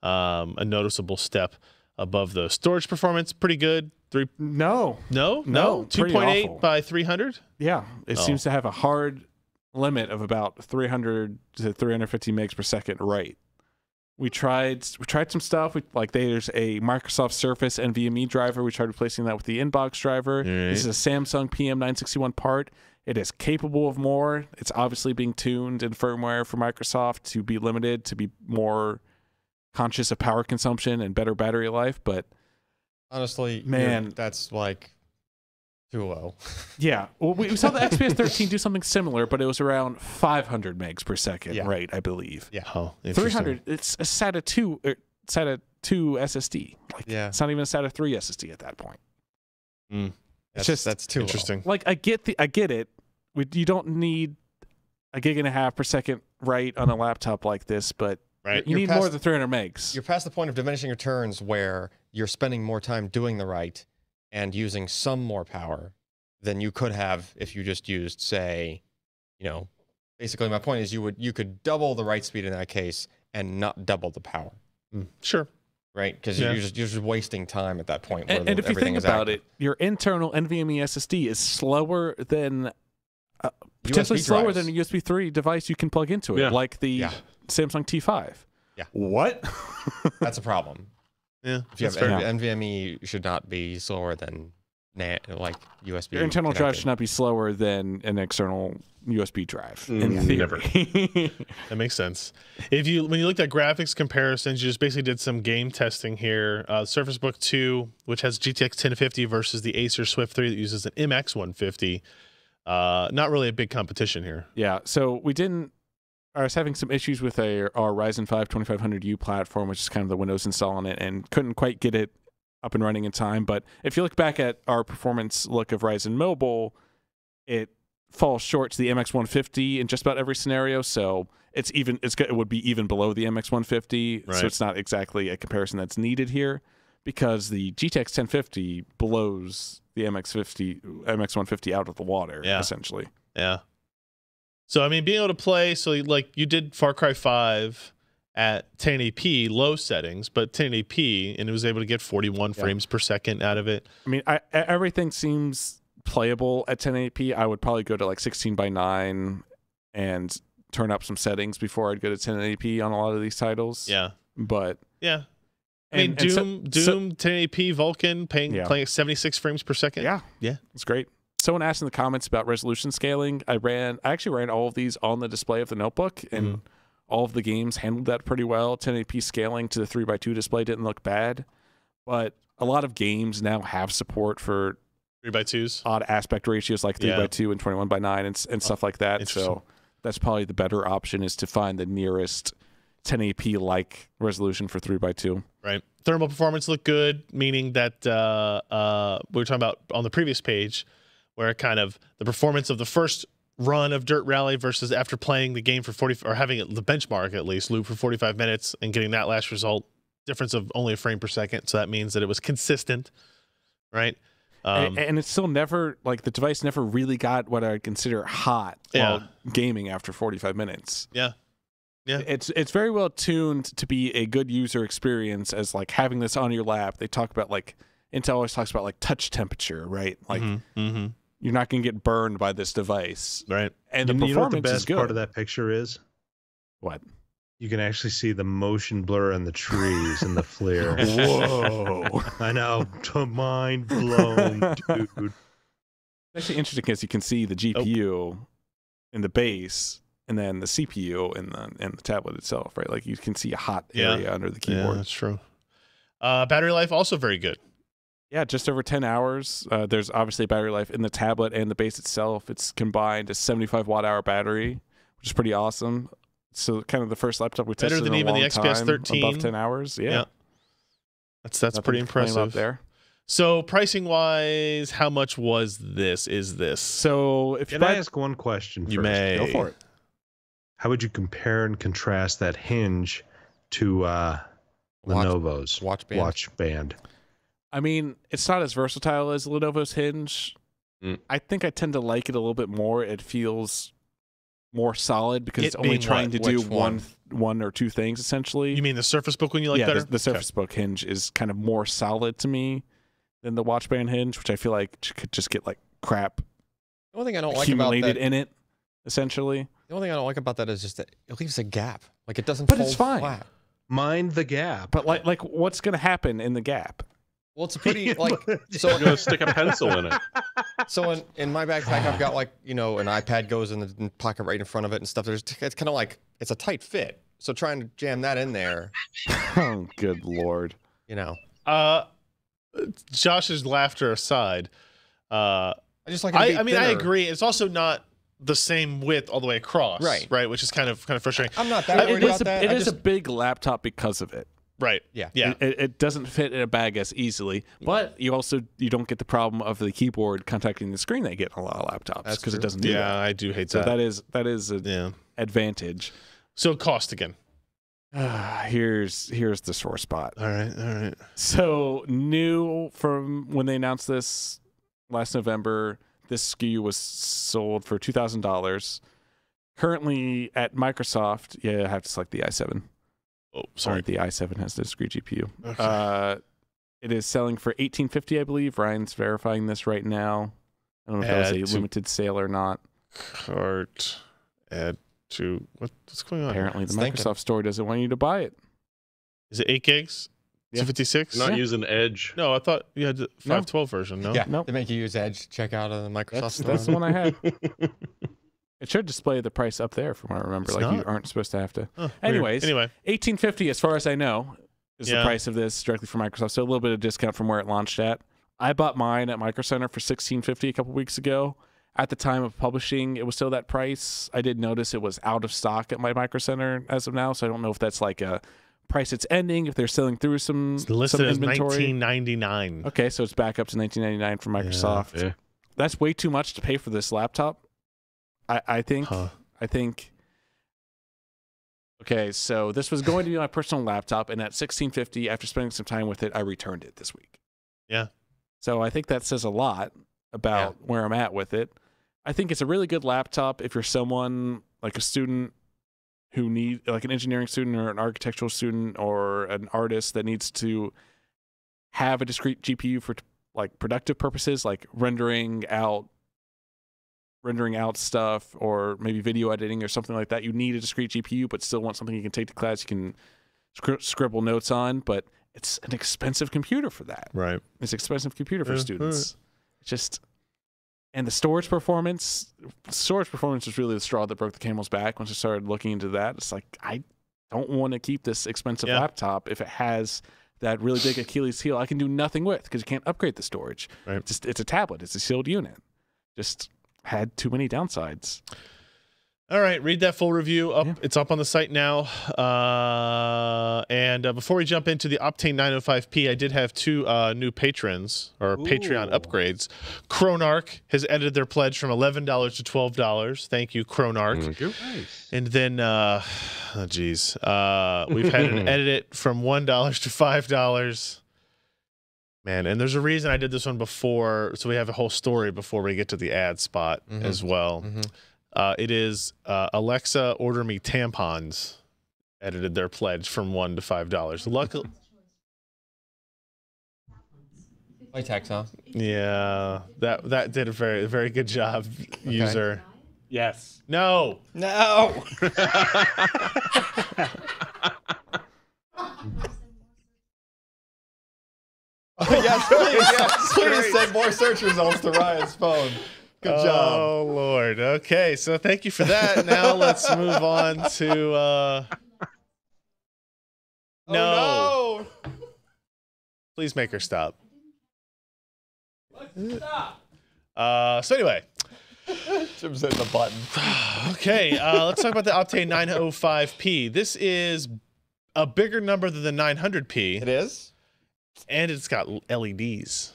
a noticeable step above the storage performance, pretty good. No, 2.8 by 300. Yeah, it seems to have a hard limit of about 300 to 350 megs per second. Right. We tried some stuff. There's a Microsoft Surface NVMe driver. We tried replacing that with the Inbox driver. This is a Samsung PM961 part. It is capable of more. It's obviously being tuned in firmware for Microsoft to be limited, to be more conscious of power consumption and better battery life. But honestly, man, that's like too low. Yeah. Well, we saw the XPS 13 do something similar, but it was around 500 megs per second, right? I believe. Yeah. Oh, 300. It's a SATA 2 SSD. It's not even a SATA 3 SSD at that point. That's too interesting. Low. I get it. You don't need a 1.5 GB per second write on a laptop like this, but you need more than 300 megs. You're past the point of diminishing returns where you're spending more time doing the write and using some more power than you could have if you just used, say, basically my point is you could double the write speed in that case and not double the power. Sure. Right? Because you're just wasting time at that point. Where and if you think about it, your internal NVMe SSD is slower than potentially slower than a USB 3 device you can plug into it, like the Samsung T5. Yeah. What? That's a problem. Yeah. If you have NVMe, should not be slower than USB. Your internal drive should not be slower than an external USB drive. In theory. Never. That makes sense. When you looked at graphics comparisons, you just basically did some game testing here. Surface Book 2, which has GTX 1050 versus the Acer Swift 3 that uses an MX 150. Not really a big competition here. Yeah. So I was having some issues with our Ryzen 5 2500U platform, which is kind of the Windows install on it, and couldn't quite get it up and running in time. But if you look back at our performance look of Ryzen Mobile, it falls short to the MX 150 in just about every scenario. So it would be even below the MX 150. Right. So it's not exactly a comparison that's needed here, because the GTX 1050 blows the MX 150 out of the water, essentially. Yeah. So, I mean, being able to play, you did Far Cry 5 at 1080p low settings, but 1080p, and it was able to get 41 frames per second out of it. I mean, everything seems playable at 1080p. I would probably go to 16:9 and turn up some settings before I'd go to 1080p on a lot of these titles. Yeah. But yeah. I mean, Doom 1080p Vulkan playing at 76 frames per second. Yeah. It's great. Someone asked in the comments about resolution scaling. I actually ran all of these on the display of the notebook, and all of the games handled that pretty well. 1080p scaling to the 3x2 display didn't look bad, but a lot of games now have support for 3x2s, odd aspect ratios like 3x2 and 21:9 and stuff like that. So that's probably the better option, is to find the nearest 1080p like resolution for 3x2. Right. Thermal performance looked good, meaning that we were talking about on the previous page, where kind of the performance of the first run of Dirt Rally versus after playing the game for 40, or having the benchmark at least loop for 45 minutes and getting that last result, difference of only a frame per second. So that means that it was consistent, right? And it's still never, the device never really got what I'd consider hot while gaming after 45 minutes. Yeah. Yeah. It's very well tuned to be a good user experience, as having this on your lap. They talk about Intel always talks about touch temperature, right? You're not going to get burned by this device. Right. And the you know what performance the best is good. part of that picture is? What? You can actually see the motion blur in the trees and the flare. Whoa. I know. Mind blown, dude. It's actually interesting because you can see the GPU in the base, and then the CPU in the tablet itself, right? You can see a hot area under the keyboard. Yeah, that's true. Battery life also very good. Yeah, just over 10 hours. There's obviously battery life in the tablet and the base itself. It's combined a 75 watt-hour battery, which is pretty awesome. So kind of the first laptop we tested better than in a even long the XPS time, 13. above 10 hours. Yeah. That's pretty impressive. Up there. So pricing wise, how much was this? Is this? So if Can I ask one question you first? may go for it. How would you compare and contrast that hinge to Lenovo's Watch Band? I mean, it's not as versatile as Lenovo's Hinge. I think I tend to like it a little bit more. It feels more solid because it's only trying to do one or two things, essentially. You mean the Surface Book one you like better? The Surface Book Hinge is kind of more solid to me than the Watch Band Hinge, which I feel like could just get crap The only thing I don't like accumulated about that, in it, essentially. the only thing I don't like about that is just that it leaves a gap. It doesn't But fold it's fine. flat. Mind the gap. But like what's gonna happen in the gap? Well, it's a pretty like so. I'm gonna stick a pencil in it. So in my backpack, I've got like an iPad goes in the pocket right in front of it and stuff. It's kind of like it's a tight fit. So trying to jam that in there, Oh, good lord. Josh's laughter aside, I just like. It to be I mean, I thinner. agree. It's also not the same width all the way across, Right. Which is kind of frustrating. I'm not that worried about that. It I is just, a big laptop because of it. Right. Yeah. Yeah. It doesn't fit in a bag as easily, but you don't get the problem of the keyboard contacting the screen that you get in a lot of laptops That's because it true. doesn't do Yeah, that. I do hate So that. that is an Yeah. advantage. So cost again. Here's the sore spot. All right. So new from when they announced this last November, this SKU was sold for $2,000. Currently at Microsoft, I have to select the i7. Oh, sorry. The i7 has the discrete GPU. Okay. It is selling for $1,850, I believe. Ryan's verifying this right now. I don't know if that Add was a to- limited sale or not. Cart. Add to what's going on? Apparently, the It's thinking. Microsoft Store doesn't want you to buy it. Is it 8 gigs? Yeah. 256? Not Yeah. using Edge. No, I thought you had the 512 version. No. yeah, Nope. they make you use Edge checkout on the Microsoft Store. That's the one I had. It should display the price up there, from what I remember. It's like you not. aren't supposed to have to. Oh, weird. Anyways, Anyway. $1,850, as far as I know, is the Yeah. price of this directly from Microsoft. So a little bit of discount from where it launched at. I bought mine at Micro Center for $1,650 a couple weeks ago. At the time of publishing, it was still that price. I did notice it was out of stock at my Micro Center as of now, so I don't know if that's like a price it's ending, if they're selling through some It's listed as inventory. $19.99. Okay, so it's back up to $19.99 from Microsoft. Yeah. That's way too much to pay for this laptop. I think. Huh. I think. Okay, so this was going to be my personal laptop, and at $1,650, after spending some time with it, I returned it this week. Yeah. So I think that says a lot about where I'm at with it. I think it's a really good laptop if you're someone like a student who like an engineering student or an architectural student or an artist that needs to have a discrete GPU for like productive purposes, like rendering out stuff or maybe video editing or something like that. You need a discrete GPU, but still want something you can take to class, you can scribble notes on, but it's an expensive computer for that. Right. It's an expensive computer for Yeah, students. It's just, and the storage performance was really the straw that broke the camel's back. Once I started looking into that, it's like, I don't want to keep this expensive laptop if it has that really big Achilles heel I can do nothing with because you can't upgrade the storage. Right. It's a tablet. It's a sealed unit. Just had too many downsides. All right, read that full review. Yeah. It's up on the site now. And before we jump into the Optane 905P, I did have two new patrons or Patreon upgrades. Chronarch has edited their pledge from $11 to $12. Thank you, Chronarch. Thank you. And then, we've had an edit from $1 to $5. Man, and there's a reason I did this one before, so we have a whole story before we get to the ad spot as well. It is Alexa, order me tampons. Edited their pledge from $1 to $5. Luckily, Playtex, huh? yeah, that did a very good job, user. Yes. No. No. Please send more search results to Ryan's phone. Good job. Oh Lord. Okay, so thank you for that. Now let's move on to. No. Please make her stop. So anyway. Jim's hitting the button. Okay, let's talk about the Optane 905P. This is a bigger number than the 900P, It is? and it's got LEDs.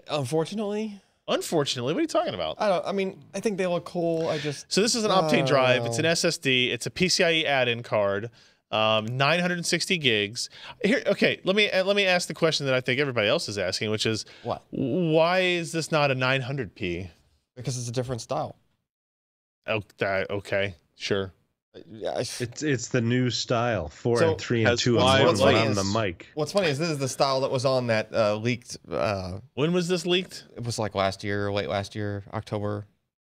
Unfortunately. Unfortunately, what are you talking about? I mean, I think they look cool. So this is an Optane drive. It's an Wow. SSD. It's a PCIe add-in card. 960 gigs. Here, okay. Let me ask the question that I think everybody else is asking, which is, What? why is this not a 900p? Because it's a different style. Oh, okay, sure. Yeah, It's the new style. 4 So, and 3 and has 2 five and 1 lanes. on the mic. What's funny is this is the style that was on that leaked. When was this leaked? It was like last year, late last year, October.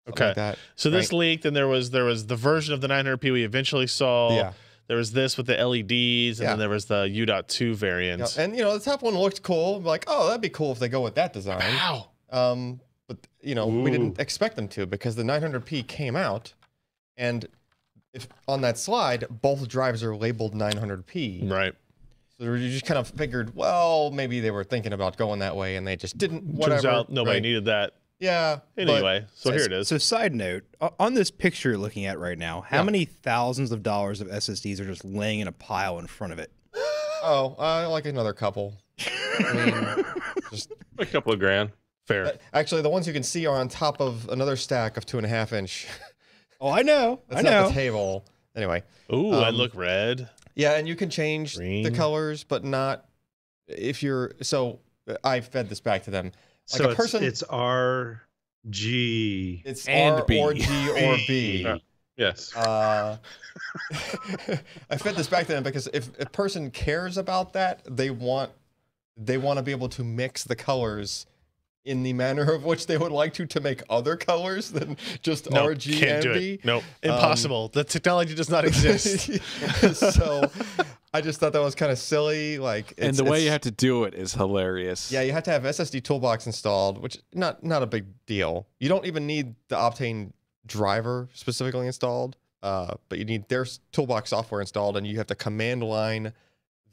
something Okay. Like that. So this Right. leaked, and there was the version of the 900p we eventually saw. Yeah. There was this with the LEDs, and Yeah. then there was the U.2 variant. And the top one looked cool. Like, oh, that'd be cool if they go with that design. Wow. But we didn't expect them to because the 900p came out, and if on that slide, both drives are labeled 900p. Right. So you just kind of figured, well, maybe they were thinking about going that way, and they just didn't. Whatever. Turns out nobody right? needed that. Yeah. but- Anyway, so here it is. So, side note, on this picture you're looking at right now, how many thousands of dollars of SSDs are just laying in a pile in front of it? Oh, like another couple. I mean, just A couple of grand. Fair. actually, the ones you can see are on top of another stack of 2.5 inch. Oh, I know. That's not the table. Anyway. Ooh, I look red. Yeah, and you can change the Green. colors, but not if you're. So I fed this back to them. Like So a person, it's R, G. it's and R B. or G or B. Yes. I fed this back to them because if a person cares about that, they want to be able to mix the colors in the manner of which they would like to make other colors than just No, RG can't and do B. it. Nope. Impossible. The technology does not exist. So I just thought that was kind of silly. Like, And the way you have to do it is hilarious. yeah, you have to have SSD Toolbox installed, which not a big deal. You don't even need the Optane driver specifically installed, but you need their Toolbox software installed, and you have to command line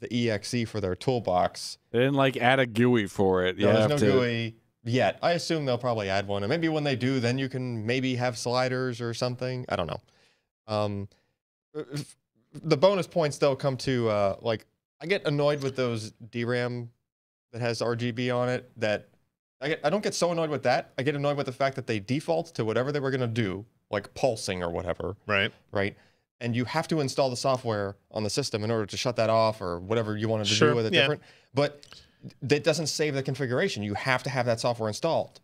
the exe for their Toolbox. They didn't like add a GUI for it. No, You there's have no to. GUI yet. I assume they'll probably add one, and maybe when they do, then you can maybe have sliders or something. I don't know. The bonus points though come to like I get annoyed with those DRAM that has RGB on it. That I don't get so annoyed with that. I get annoyed with the fact that they default to whatever they were gonna do, like pulsing or whatever, Right. right? And you have to install the software on the system in order to shut that off or whatever you wanted to Sure, do with it yeah. different. But that doesn't save the configuration. You have to have that software installed,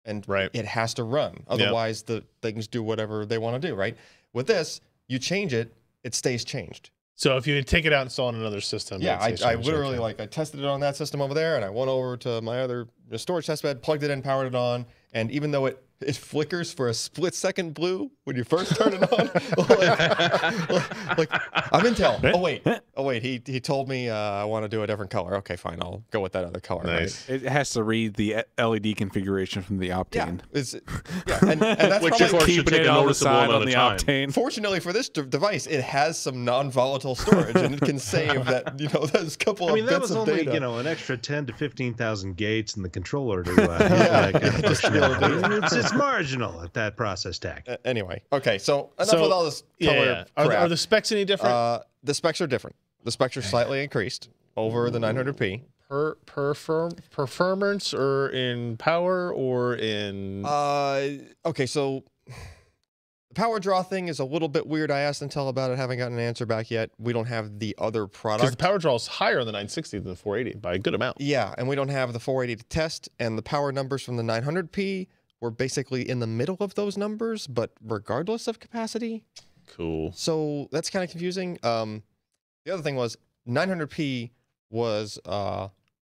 and Right. it has to run. Otherwise, the things do whatever they want to do. Right? With this, you change it, it stays changed. So if you take it out and install on another system, Yeah, it'd say I change, literally okay. I tested it on that system over there, and I went over to my other storage test bed, plugged it in, powered it on, and even though it flickers for a split second blue when you first turn it on, like I'm Intel. Oh wait, he told me I want to do a different color. Okay, fine, I'll go with that other color. Nice. Right? It has to read the LED configuration from the Yeah, Optane. and that's Which, probably, of course, should Keeping take it a on the noticeable side amount on of the time. Optane. Fortunately for this device, it has some non-volatile storage, and it can save that. There's a couple I mean, of that bits was of only data. an extra 10 to 15,000 gates in the controller to it's marginal at that process tag. Anyway, okay, so enough with all this color crap. Are the specs any different? The specs are different. The specs are slightly increased over the 900p. Performance or in power or in Okay, so the power draw thing is a little bit weird. I asked Intel about it, haven't gotten an answer back yet. We don't have the other because product. the power draw is higher on the 960 than the 480 by a good amount. Yeah, and we don't have the 480 to test, and the power numbers from the 900p were basically in the middle of those numbers, but regardless of capacity. Cool. So that's kind of confusing. The other thing was 900p was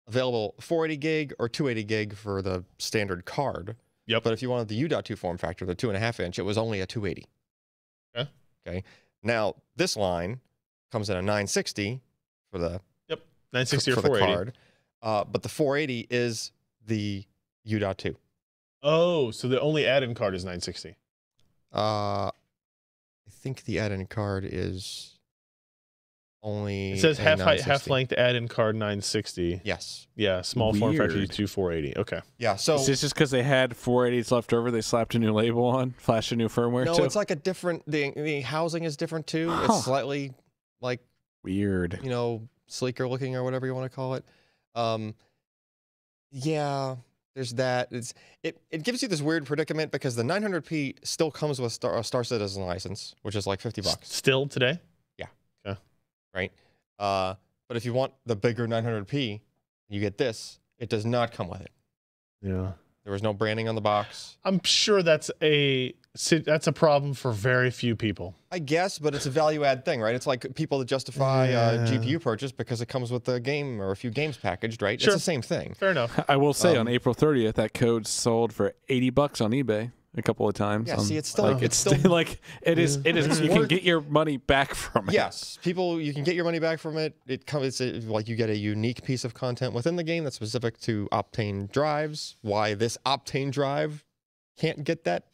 available 480 gig or 280 gig for the standard card. Yep. But if you wanted the U.2 form factor, the 2.5 inch, it was only a 280. Okay. Okay. Now this line comes in a 960 for the 960 for or the 480. card, but the 480 is the U.2. Oh, so the only add-in card is 960. I think the add-in card is only. It says a half height, 960. half length add-in card 960. Yes. Yeah, small form factor Weird. to 480. Okay. Yeah. So Is this just because they had 480s left over? They slapped a new label on, flashed a new firmware no, too? it's like a different. The housing is different too. Huh. It's slightly like Weird. sleeker looking or whatever you want to call it. Yeah. There's that. It gives you this weird predicament because the 900p still comes with a Star Citizen license, which is like $50. Still today? Right? But if you want the bigger 900p, you get this. It does not come with it. Yeah. There was no branding on the box. I'm sure that's a problem for very few people. I guess, but it's a value add thing, right? It's like people that justify GPU purchase because it comes with a game or a few games packaged, right? Sure. It's the same thing. Fair enough. I will say on April 30th, that code sold for $80 on eBay. a couple of times. Yeah, see, it's still like it's still like it is. It is. You can get your money back from it. yes, people, you can get your money back from it. It comes like you get a unique piece of content within the game that's specific to Optane drives. Why this Optane drive can't get that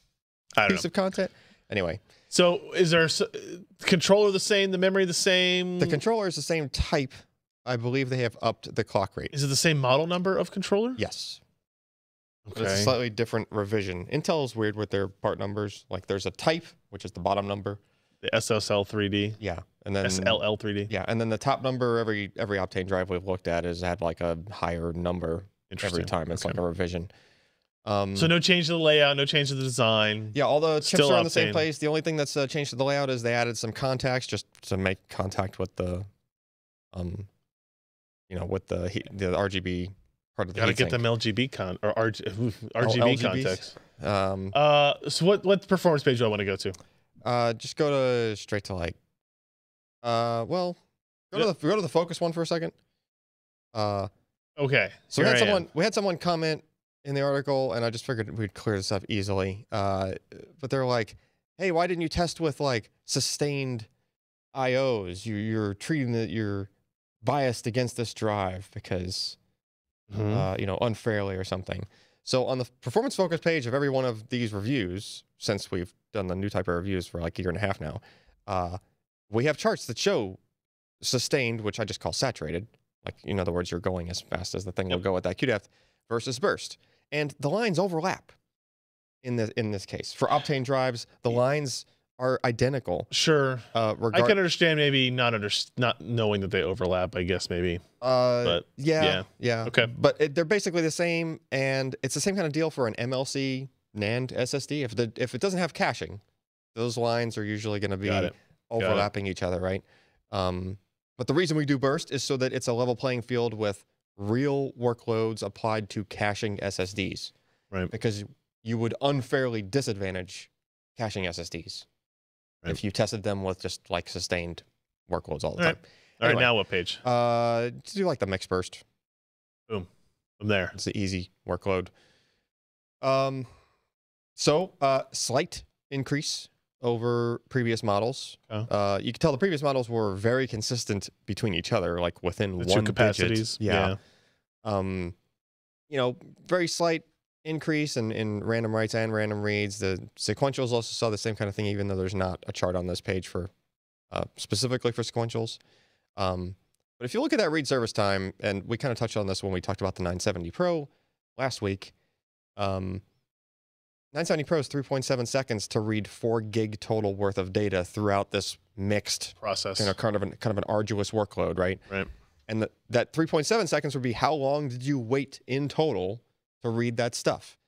I don't piece know. of content? Anyway, So is there controller the same? The memory the same? the controller is the same type. I believe they have upped the clock rate. Is it the same model number of controller? Yes. But Okay. it's a slightly different revision. Intel is weird with their part numbers. Like there's a type, which is the bottom number. The SSL 3D, Yeah. And then SLL 3D. yeah, and then the top number every Optane drive we've looked at has had like a higher number Interesting. every time. It's Okay. like a revision. So no change to the layout, no change to the design. Yeah, all the chips Still are in the same Optane. place. The only thing that's changed to the layout is they added some contacts just to make contact with the, with the RGB part of the Got to get heatsink. them LGB RGB LGBs? context. Um, So what performance page do I want to go to? just go to straight to like, go to the focus one for a second. Okay. So here I am. we had someone comment in the article, and I just figured we'd clear this up easily. But they're like, "Hey, why didn't you test with like sustained IOs? You're treating that you're biased against this drive because Mhm. unfairly or something." So on the performance focus page of every one of these reviews, since we've done the new type of reviews for like a year and a half now, we have charts that show sustained, which I just call saturated. Like, in other words, you're going as fast as the thing will go at that Q depth, versus burst. And the lines overlap in this case. For Optane drives, the lines are identical. Sure. I Regard can understand maybe not knowing that they overlap, I guess maybe. but yeah. Okay. But they're basically the same, and it's the same kind of deal for an MLC NAND SSD. If it doesn't have caching, those lines are usually going to be Got it. overlapping each other, right? But the reason we do burst is so that it's a level playing field with real workloads applied to caching SSDs. Right. Because you would unfairly disadvantage caching SSDs Right. if you tested them with just like sustained workloads all the All right. time. All right, Anyway. now what page? To do like the mix burst. I'm there. It's the easy workload. Slight increase over previous models. Okay. You can tell the previous models were very consistent between each other, like within The one two capacities. digit. Yeah. Very slight increase in random writes and random reads. The sequentials also saw the same kind of thing, even though there's not a chart on this page for specifically for sequentials. But if you look at that read service time, and we kind of touched on this when we talked about the 970 Pro last week, 970 Pro is 3.7 seconds to read 4 gig total worth of data throughout this mixed, Process. kind of an arduous workload, right? Right. And that 3.7 seconds would be how long did you wait in total to read that stuff?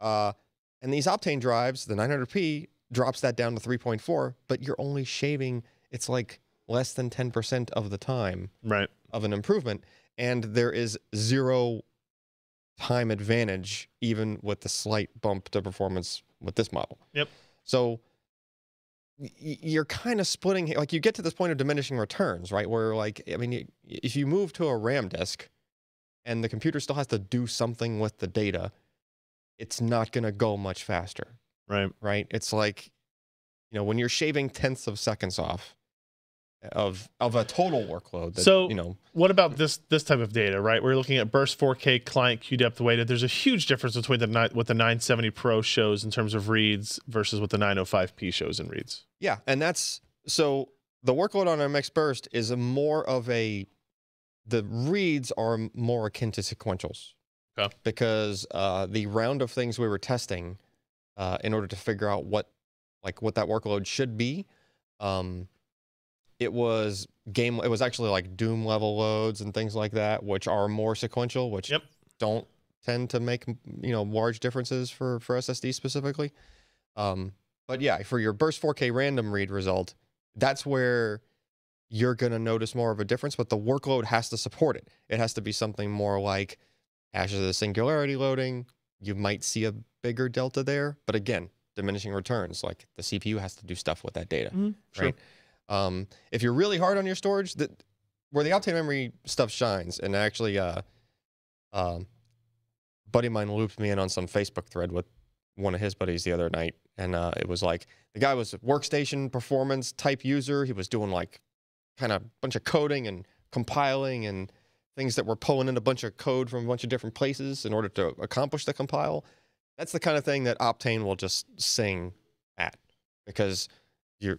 And these Optane drives, the 900p drops that down to 3.4, but you're only shaving, it's like less than 10% of the time Right. of an improvement, and there is zero time advantage even with the slight bump to performance with this model. Yep. So you're kind of splitting, like you get to this point of diminishing returns, right? Where like, I mean, if you move to a RAM disk and the computer still has to do something with the data, it's not going to go much faster, Right. right? It's like, when you're shaving tenths of seconds off of a total workload that, So, what about this type of data, right? We're looking at burst 4K client Q depth weighted. There's a huge difference between what the 970 Pro shows in terms of reads versus what the 905p shows in reads. Yeah, and so the workload on MX Burst is the reads are more akin to sequentials. Okay. Because the round of things we were testing in order to figure out what that workload should be, it was actually like Doom level loads and things like that, which are more sequential, which don't tend to make large differences for SSD specifically. But yeah, for your burst 4K random read result, that's where you're going to notice more of a difference, but the workload has to support it. It has to be something more like Ashes of the Singularity loading. You might see a bigger delta there, but again, diminishing returns. Like the CPU has to do stuff with that data, right? If you're really hard on your storage, where the Optane memory stuff shines, and actually, buddy of mine looped me in on some Facebook thread with one of his buddies the other night, and it was like the guy was a workstation performance type user. He was doing like kind of a bunch of coding and compiling and things that were pulling in a bunch of code from a bunch of different places in order to accomplish the compile. That's the kind of thing that Optane will just sing at, because you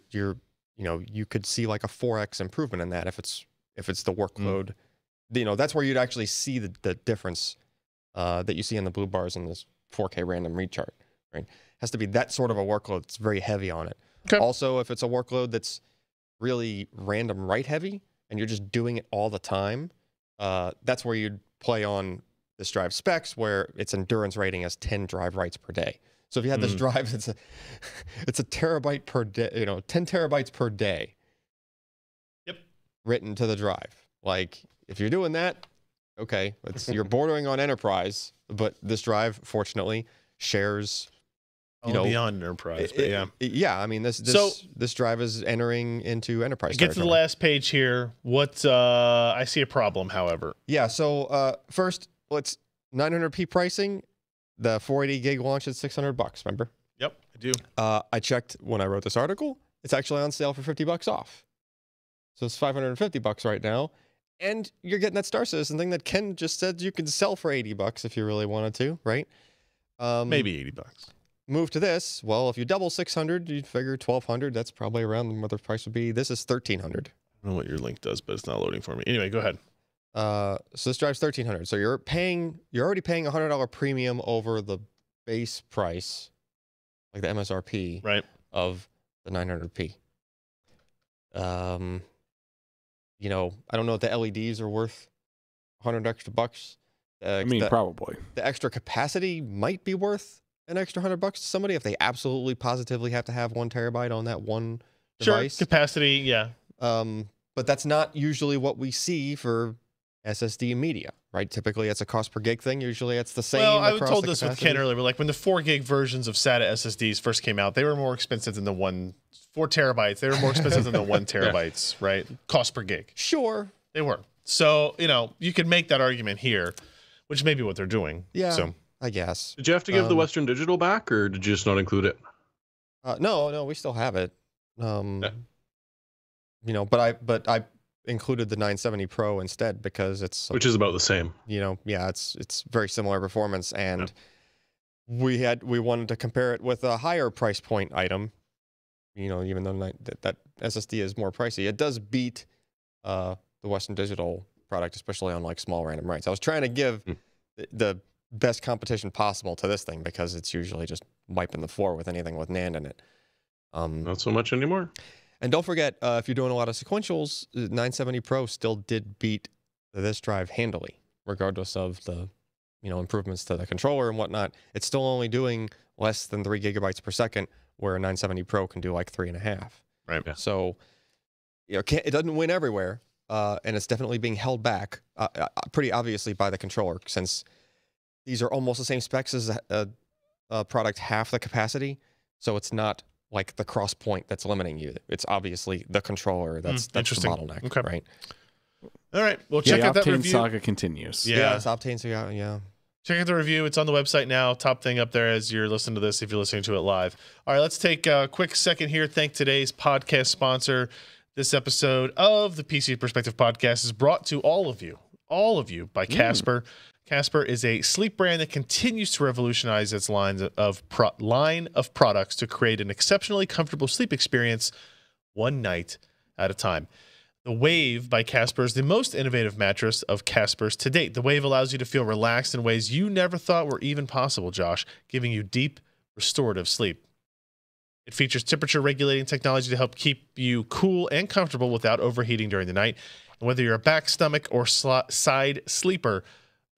could see like a 4x improvement in that if it's the workload. You know, that's where you'd actually see the difference that you see in the blue bars in this 4K random read chart. Right, has to be that sort of a workload that's very heavy on it. Okay. Also, if it's a workload that's really random write heavy and you're just doing it all the time, that's where you'd play on this drive specs, where its endurance rating is 10 drive writes per day. So if you had this drive, it's a terabyte per day, 10 terabytes per day. Yep. Written to the drive. Like, if you're doing that, okay, you're bordering on enterprise, but this drive, fortunately, shares, beyond enterprise, but yeah. Yeah, I mean, this drive is entering into enterprise. Get to the last page here. What I see a problem, however. Yeah, so first, let's 900p pricing. The 480 gig launch at $600. Remember? Yep, I do. I checked when I wrote this article. It's actually on sale for $50 off. So it's $550 right now, and you're getting that Star Citizen thing that Ken just said you could sell for $80 if you really wanted to, right? Maybe $80. Move to this. Well, if you double 600, you'd figure 1,200. That's probably around what the price would be. This is 1,300. I don't know what your link does, but it's not loading for me. Anyway, go ahead. So this drive's 1,300. So you're already paying $100 premium over the base price, like the MSRP, right, of the 900p. I don't know if the LEDs are worth 100 extra bucks. Probably. The extra capacity might be worth an extra $100 to somebody if they absolutely positively have to have 1 terabyte on that one device. Sure, capacity, yeah. But that's not usually what we see for SSD media, right? Typically, it's a cost per gig thing. Usually, it's the same. Well, I across told the this with capacity. Ken earlier. But like when the 4 gig versions of SATA SSDs first came out, they were more expensive than the 4 terabytes. They were more expensive than the 1 terabytes, right? Cost per gig. Sure, they were. So you could make that argument here, which may be what they're doing. Yeah, so I guess. Did you have to give the Western Digital back, or did you just not include it? No, we still have it. But I included the 970 Pro instead because which is about the same. It's very similar performance, and we wanted to compare it with a higher price point item. Even though that SSD is more pricey, it does beat the Western Digital product, especially on like small random writes. I was trying to give the best competition possible to this thing because it's usually just wiping the floor with anything with NAND in it. Not so much anymore. And don't forget, if you're doing a lot of sequentials, 970 Pro still did beat this drive handily, regardless of the improvements to the controller and whatnot. It's still only doing less than 3 gigabytes per second, where a 970 Pro can do like 3.5. Right. Yeah. So it doesn't win everywhere, and it's definitely being held back pretty obviously by the controller, since these are almost the same specs as a product half the capacity. So it's not like the cross point that's limiting you. It's obviously the controller that's the bottleneck. Okay. Right. All right. Well, check out that Optane review. saga continues. Yeah. It's Optane saga. Yeah. Check out the review. It's on the website now. Top thing up there as you're listening to this, if you're listening to it live. All right, let's take a quick second here. Thank today's podcast sponsor. This episode of the PC Perspective Podcast is brought to all of you by Casper. Casper is a sleep brand that continues to revolutionize its line of products to create an exceptionally comfortable sleep experience one night at a time. The Wave by Casper is the most innovative mattress of Casper's to date. The Wave allows you to feel relaxed in ways you never thought were even possible, Josh, giving you deep, restorative sleep. It features temperature-regulating technology to help keep you cool and comfortable without overheating during the night. And whether you're a back, stomach, or side sleeper,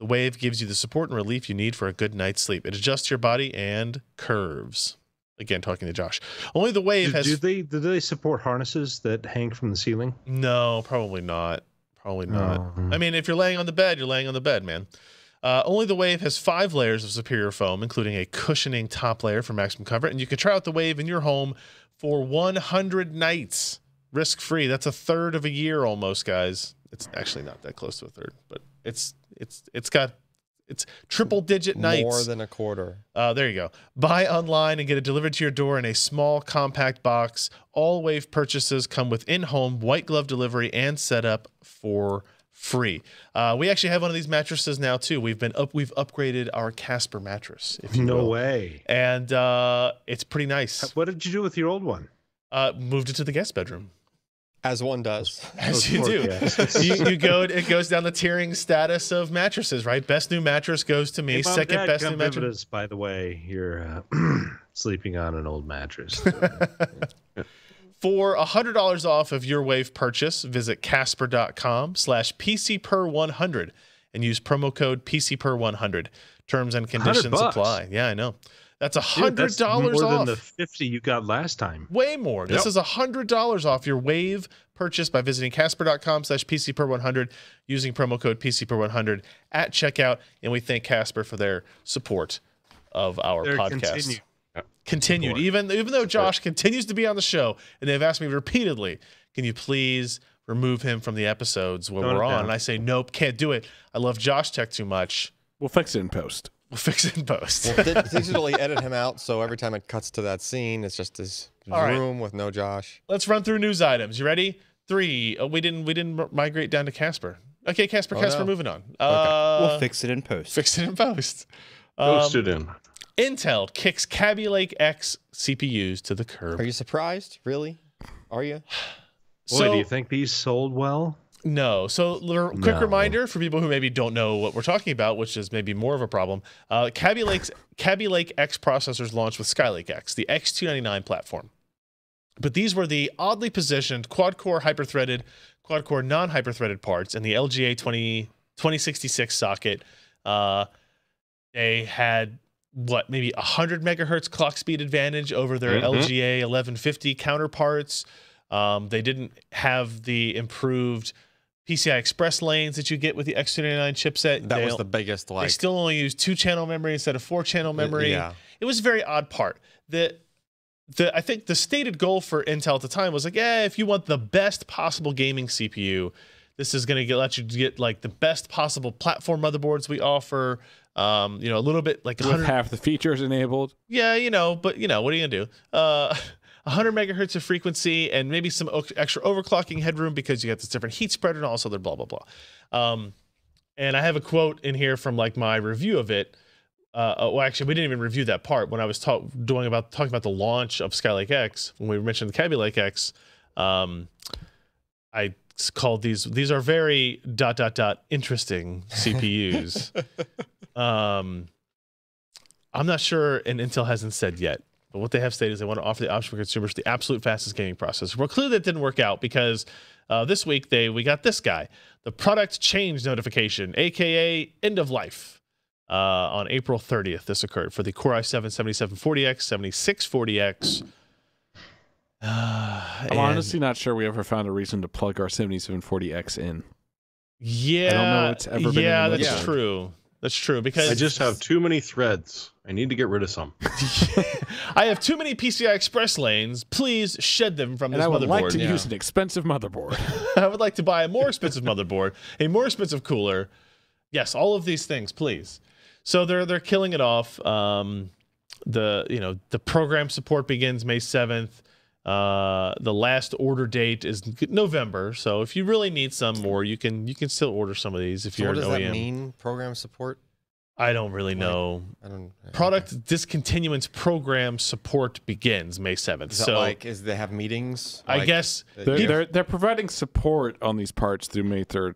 the Wave gives you the support and relief you need for a good night's sleep. It adjusts your body and curves. Again, talking to Josh. Only the Wave has... Do they support harnesses that hang from the ceiling? No, probably not. Probably not. I mean, if you're laying on the bed, you're laying on the bed, man. Only the Wave has 5 layers of superior foam, including a cushioning top layer for maximum comfort. And you can try out the Wave in your home for 100 nights, risk-free. That's a third of a year almost, guys. It's actually not that close to a third, but it's got It's triple digit nights. More than a quarter. There you go. Buy online and get it delivered to your door in a small, compact box. All Wave purchases come with in-home white glove delivery and setup for free. We actually have one of these mattresses now too. We've upgraded our Casper mattress. If you No will. way. And it's pretty nice. What did you do with your old one? Moved it to the guest bedroom. As one does. As you poor do. guests. you go. It goes down the tiering status of mattresses, right? Best new mattress goes to me. Hey, Mom, Second Dad, best new come visit mattress. us, by the way, you're sleeping on an old mattress. For $100 off of your Wave purchase, visit casper.com/PCPer100 and use promo code PCPer100. Terms and conditions $100. apply. Yeah, I know. That's Dude, that's $100 more off. than the 50 you got last time. Way more. This Yep. is $100 off your Wave purchase by visiting casper.com/PCPer100 using promo code PCPer100 at checkout. And we thank Casper for their support of our They're podcast. continued. Continued. Even though Josh continues to be on the show, and they've asked me repeatedly, can you please remove him from the episodes when Tone we're it on? down. And I say, nope, can't do it. I love Josh Tech too much. We'll fix it in post. We'll fix it in post. We'll digitally edit him out, so every time it cuts to that scene, it's just his All right. room with no Josh. Let's run through news items. You ready? 3. Oh, we didn't migrate down to Casper. Okay, Casper, no. moving on. We'll fix it in post. Fix it in post. Post it in. Intel kicks Kaby Lake X CPUs to the curb. Are you surprised? Really? Are you? Boy, do you think these sold well? No. So, quick No. reminder for people who maybe don't know what we're talking about, which is maybe more of a problem. Kaby Lake X processors launched with Skylake X, the X299 platform. But these were the oddly positioned quad-core hyper-threaded, quad-core non-hyper-threaded parts in the LGA 2066 socket. They had maybe 100 megahertz clock speed advantage over their LGA 1150 counterparts. They didn't have the improved PCI Express lanes that you get with the X299 chipset. That was the biggest, They like, still only use 2-channel memory instead of 4-channel memory. yeah. It was a very odd part. I think the stated goal for Intel at the time was like, if you want the best possible gaming CPU, this is going to let you get like the best possible platform motherboards we offer. A little bit like With half the features enabled. yeah, but what are you gonna do? 100 megahertz of frequency and maybe some extra overclocking headroom because you got this different heat spreader and also the blah blah blah. And I have a quote in here from like my review of it. Well, actually, we didn't even review that part when I was talking about the launch of Skylake X. When we mentioned the Kaby Lake X, I called these are very ... interesting CPUs. I'm not sure, and Intel hasn't said yet, but what they have stated is they want to offer the option for consumers the absolute fastest gaming processor. Well, clearly that didn't work out because this week we got this guy, the product change notification, aka end of life. On April 30th, this occurred for the Core i7 7740X, 7640X. I'm honestly not sure we ever found a reason to plug our 7740X in. Yeah, I don't know it's ever been yeah, in the that's motherboard. true. That's true because I just have too many threads. I need to get rid of some. I have too many PCI Express lanes. Please shed them from And this I would motherboard. like to use an expensive motherboard. I would like to buy a more expensive motherboard, a more expensive cooler. Yes, all of these things, please. So they're killing it off. The program support begins May 7th. The last order date is November. So if you really need some more, you can still order some of these if So you're what an does OEM. that mean? Program support? I don't really know. I don't. Product discontinuance program support begins May 7th. Is that So is they have meetings? I Like, guess They're providing support on these parts through May 31st,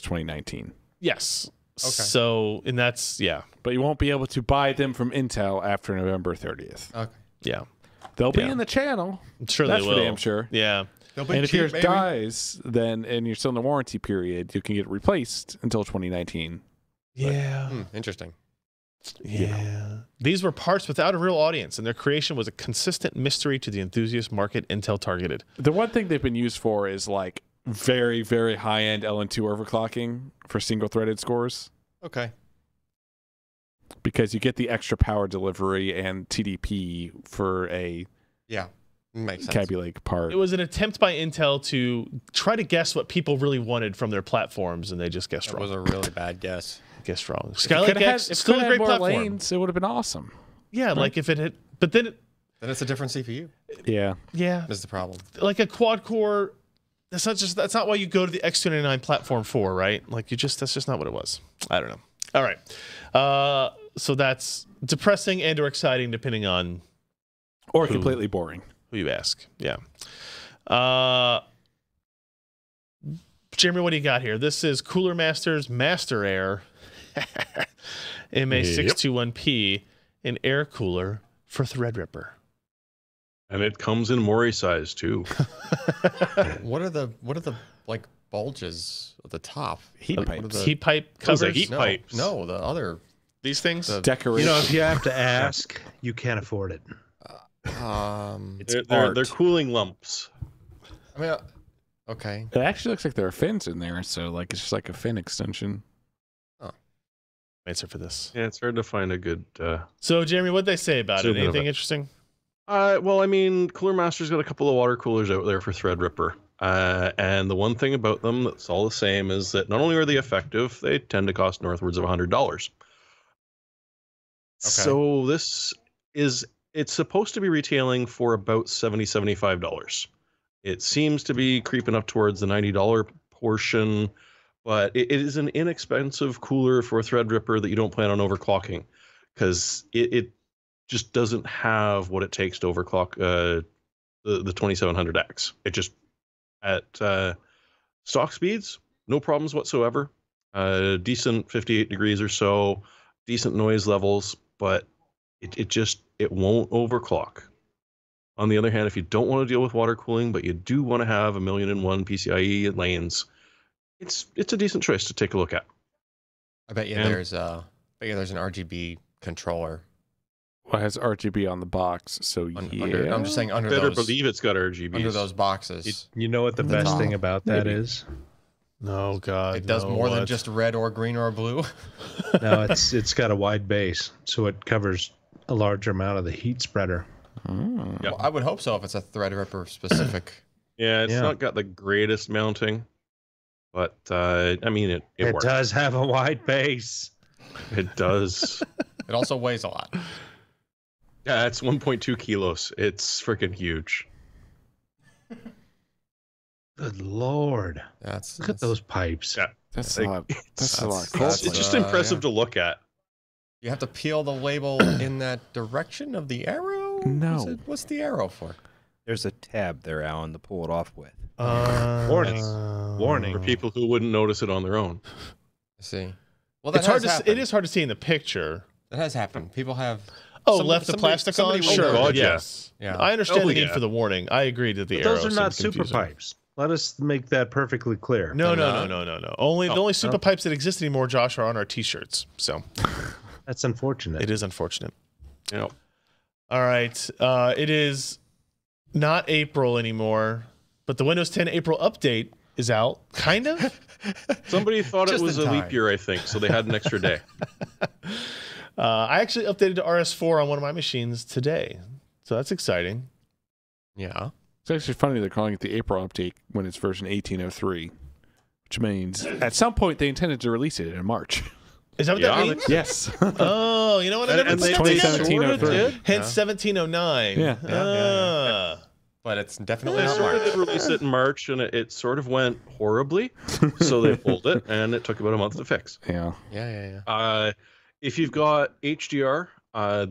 2019. yes. Okay. So and that's But you won't be able to buy them from Intel after November 30th. Okay. yeah. They'll be Yeah. in the channel. I'm sure That's they for will. damn sure. Yeah. And if yours dies, and you're still in the warranty period, you can get it replaced until 2019. Yeah. Interesting. Yeah. These were parts without a real audience, and their creation was a consistent mystery to the enthusiast market Intel targeted. The one thing they've been used for is like very, very high-end LN2 overclocking for single-threaded scores, Okay. because you get the extra power delivery and TDP for a Yeah. Makes sense. Kaby Lake part. It was an attempt by Intel to try to guess what people really wanted from their platforms, and they just guessed That wrong. was a really bad guess. guess wrong. If it Skylake could've had- X if it still a could've great had more platform. lanes, it would have been awesome. Yeah, like if it had, but then Then it's a different CPU. Yeah. yeah, Is the problem? like a quad core. That's not why you go to the X299 platform for, right? Like that's just not what it was. I don't know. All right, so that's depressing and or exciting depending on Or completely boring. who you ask. Yeah. Jeremy, what do you got here? This is Cooler Masters Master Air MA621P, an air cooler for Threadripper. And it comes in Mori size too. What are the like bulges at the top? Heat What are pipes. the- Heat pipe Those are covers. heat no, pipes. no, the other. These things. The- Decoration. You know, if you have to ask, you can't afford it. They're cooling lumps. I mean, okay. It actually looks like there are fins in there, so like it's just like a fin extension. Answer for this. Yeah, it's hard to find a good. So, Jeremy, what'd they say about it? Zoom in a Anything bit. interesting? Well, I mean, Cooler Master's got a couple of water coolers out there for Threadripper. And the one thing about them that's all the same is that not only are they effective, they tend to cost northwards of $100. So this it's supposed to be retailing for about $70, $75. It seems to be creeping up towards the $90 portion, but it is an inexpensive cooler for Threadripper that you don't plan on overclocking, because it just doesn't have what it takes to overclock the 2700X. It just at stock speeds, no problems whatsoever. Decent 58 degrees or so, decent noise levels, but it won't overclock. On the other hand, if you don't want to deal with water cooling, but you do want to have 1,000,001 PCIe lanes, it's a decent choice to take a look at. I bet you And- there's an RGB controller. Well, it has RGB on the box, so Under, I'm just saying under Better those believe it's got RGBs. under those boxes. You know what the The best top. thing about that Maybe. is? No, God. It does no, more than what? just red or green or blue. No, it's got a wide base, so it covers a larger amount of the heat spreader. Mm. Yep. Well, I would hope so if it's a Threadripper specific. Yeah, it's Yeah. not got the greatest mounting, but I mean it It works. does have a wide base. It does. It also weighs a lot. Yeah, it's 1.2 kilos. It's freaking huge. Good lord! That's Look at those pipes. Yeah. That's Like, a lot. That's a lot. that's- It's just impressive to look at. You have to peel the label in that direction of the arrow. No. What's the arrow for? There's a tab there, Alan, to pull it off with. Warning. Warning. For people who wouldn't notice it on their own. I see. Well, that It's hard has to. happened. It is hard to see in the picture. That has happened. People have. Oh, Somebody- left the somebody- plastic somebody on. will Sure. know. God, yeah. Yes. Yeah. I understand Oh, the need yeah. for the warning. I agree that the But those arrow are not seems super confusing. pipes. Let us make that perfectly clear. No, They're no, no, not? no, no, no. Only the only super pipes that exist anymore, Josh, are on our T-shirts. So That's unfortunate. it is unfortunate. You know, All right. It is not April anymore, but the Windows 10 April update is out. Kind of. somebody thought it Just was in a leap time. year, I think, so they had an extra day. I actually updated to RS4 on one of my machines today, so that's exciting. Yeah. It's actually funny they're calling it the April update when it's version 1803, which means at some point they intended to release it in March. Is that what Yeah, that means? Yes. Oh, you know what? I never And put they that together. 2017 sorta did. Hence 1709. Yeah. Ah. But it's definitely They not sort of March. did release it in March, and it sort of went horribly. So they pulled it, and it took about a month to fix. Yeah. Yeah. If you've got HDR,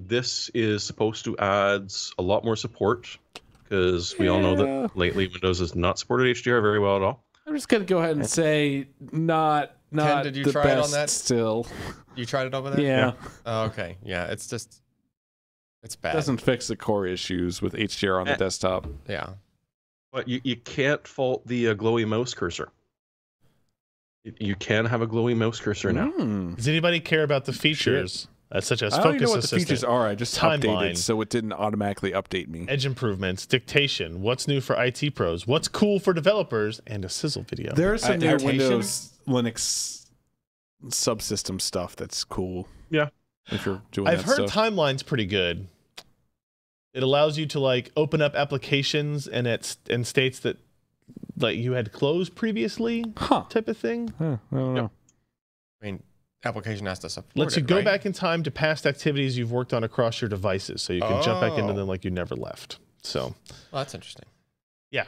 this is supposed to add a lot more support, because we all know Yeah. that lately Windows has not supported HDR very well at all. I'm just gonna go ahead and say not did you the try it on best that? still. You tried it over there? Yeah. Oh, okay. Yeah. It's just. It's bad. Doesn't fix the core issues with HDR on the desktop. Yeah. But you can't fault the glowy mouse cursor. You can have a glowy mouse cursor now. Mm. Does anybody care about the features, such as I don't even focus know what the assistant, features are. I just Timeline. updated so it didn't automatically update me. edge improvements, dictation, what's new for IT pros, what's cool for developers, and a sizzle video? There is some new Adaptation? Windows Linux subsystem stuff that's cool. Yeah. If you're doing I've that heard stuff. Timeline's pretty good. It allows you to like open up applications and and states that like you had closed previously, Huh. type of thing. Huh, I don't know. I mean, application has to support Lets you it, go right? back in time to past activities you've worked on across your devices, so you can jump back into Oh. them like you never left. So, Well, that's interesting. yeah,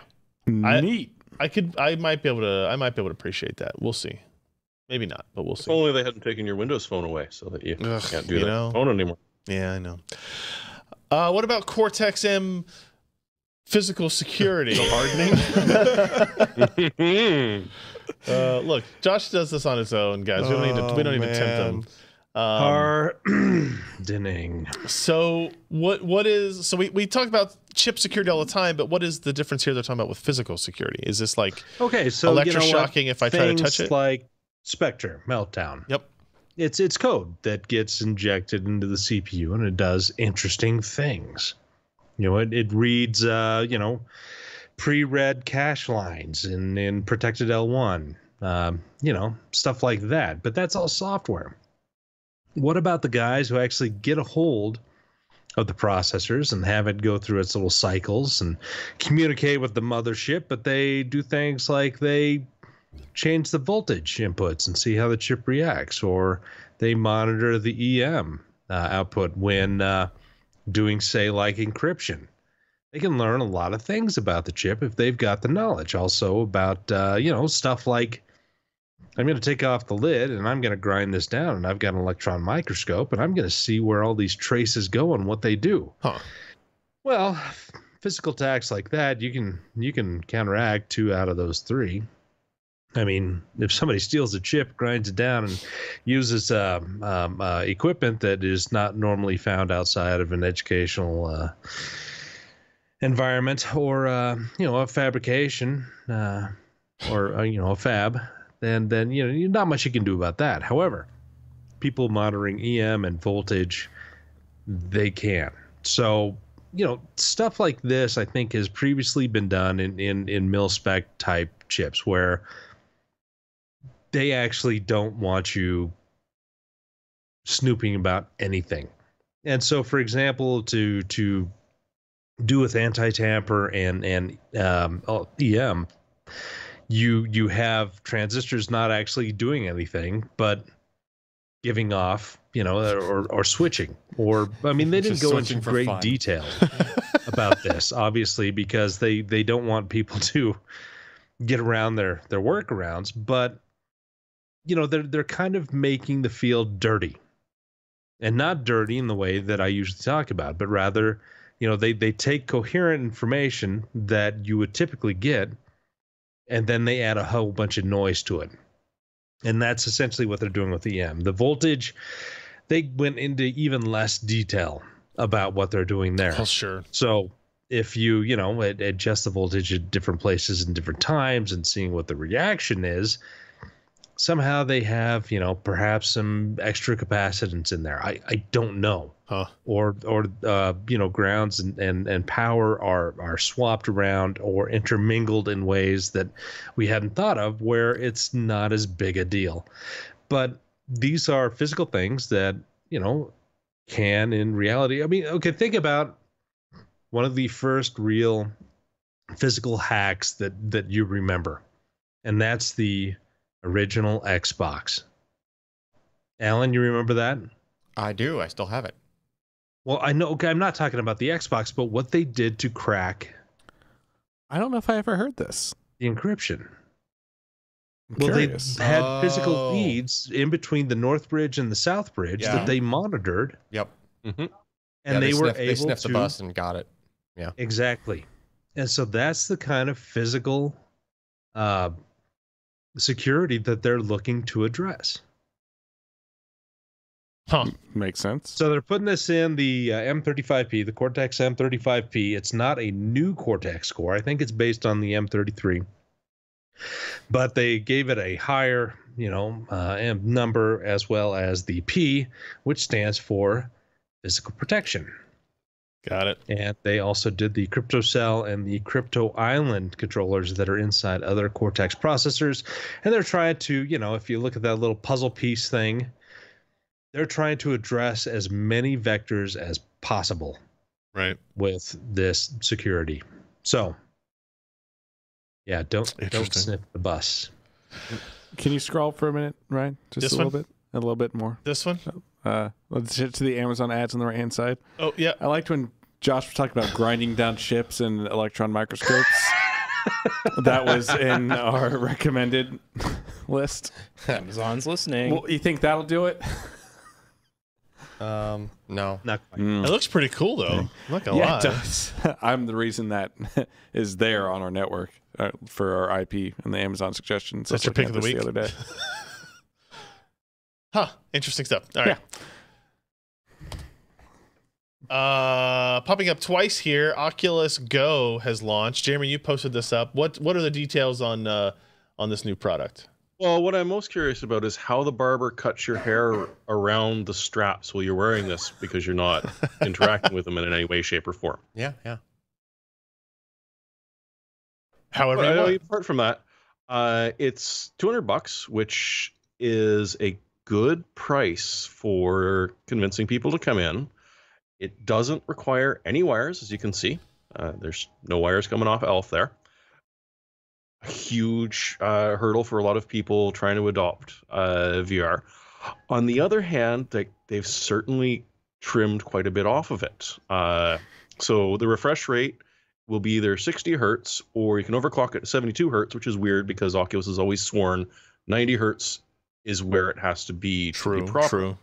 Neat. I might be able to appreciate that. We'll see. Maybe not, but we'll If see. only they hadn't taken your Windows phone away so that you Ugh, can't do you that know. phone anymore. Yeah, I know. What about Cortex M physical security? Hardening. Look, Josh does this on his own, guys. We don't need to tempt him. Hardening. So what is so we talk about chip security all the time, but what is the difference here they're talking about with physical security? Is this like Okay, so electroshocking if I try to touch Things it? like Spectre Meltdown. Yep. It's code that gets injected into the CPU and it does interesting things. It reads pre-read cache lines in protected L1. Stuff like that. But that's all software. What about the guys who actually get a hold of the processors and have it go through its little cycles and communicate with the mothership, but they do things like they change the voltage inputs and see how the chip reacts, or they monitor the EM output when doing, say, like encryption. They can learn a lot of things about the chip if they've got the knowledge. Also about, stuff like, I'm going to take off the lid and I'm going to grind this down, and I've got an electron microscope and I'm going to see where all these traces go and what they do. Huh. Well, physical attacks like that, you can counteract 2 out of those 3. I mean, if somebody steals a chip, grinds it down, and uses equipment that is not normally found outside of an educational environment, or a fabrication, or a fab, then not much you can do about that. However, people monitoring EM and voltage, they can. So stuff like this, I think, has previously been done in mil-spec type chips where they actually don't want you snooping about anything. And so, for example, to do with anti-tamper and EM, you have transistors not actually doing anything but giving off, or switching, or I mean, they didn't Just go into switching for great fun. detail about this, obviously, because they don't want people to get around their workarounds, but they're kind of making the field dirty, and not dirty in the way that I usually talk about, but rather, they take coherent information that you would typically get, and then they add a whole bunch of noise to it. And that's essentially what they're doing with EM. The voltage, they went into even less detail about what they're doing there. Oh, sure. So if you adjust the voltage at different places and different times and seeing what the reaction is, somehow they have, perhaps some extra capacitance in there. I don't know. Huh. Or grounds and power are swapped around or intermingled in ways that we hadn't thought of, where it's not as big a deal. But these are physical things that, can, in reality, I mean, okay, think about one of the first real physical hacks that you remember, and that's the original Xbox. Alan, you remember that? I do. I still have it. Well, I know. Okay, I'm not talking about the Xbox, but what they did to crack I don't know if I ever heard this. the encryption. I'm Well, curious. they had physical Oh. feeds in between the North Bridge and the South Bridge Yeah. that they monitored, Yep. and Yeah, they were sniffed, able they sniffed to the bus and got it. exactly. And so that's the kind of physical security that they're looking to address. Huh. Makes sense. So they're putting this in the M35P, the Cortex M35P. It's not a new Cortex core. I think it's based on the M33. But they gave it a higher, M number, as well as the P, which stands for physical protection. Got it. And they also did the Crypto Cell and the Crypto Island controllers that are inside other Cortex processors. And they're trying to, if you look at that little puzzle piece thing, they're trying to address as many vectors as possible Right. with this security. So, yeah, don't Interesting. sniff the bus. Can you scroll for a minute, Ryan? Just This a little one? bit. a little bit more. This one? Let's get to the Amazon ads on the right hand side. Oh, yeah. I liked when Josh was talking about grinding down chips and electron microscopes. That was in our recommended list. Amazon's listening. Well, you think that'll do it? No. Not quite. It looks pretty cool, though. I'm not going to Yeah, lie. it does. I'm the reason that is there on our network for our IP and the Amazon suggestions. That's your pick of the week? The other day. Huh. Interesting stuff. All right. Popping up twice here, Oculus Go has launched. Jeremy, you posted this up. What are the details on this new product? Well, what I'm most curious about is how the barber cuts your hair around the straps while you're wearing this, because you're not interacting with them in any way, shape, or form. Yeah. However But, you want. apart from that, it's $200, which is a good price for convincing people to come in. It doesn't require any wires, as you can see. There's no wires coming off Elf there. A huge hurdle for a lot of people trying to adopt VR. On the other hand, they've certainly trimmed quite a bit off of it. So the refresh rate will be either 60 hertz, or you can overclock it to 72 hertz, which is weird because Oculus has always sworn 90 hertz is where it has to be. To be proper. True.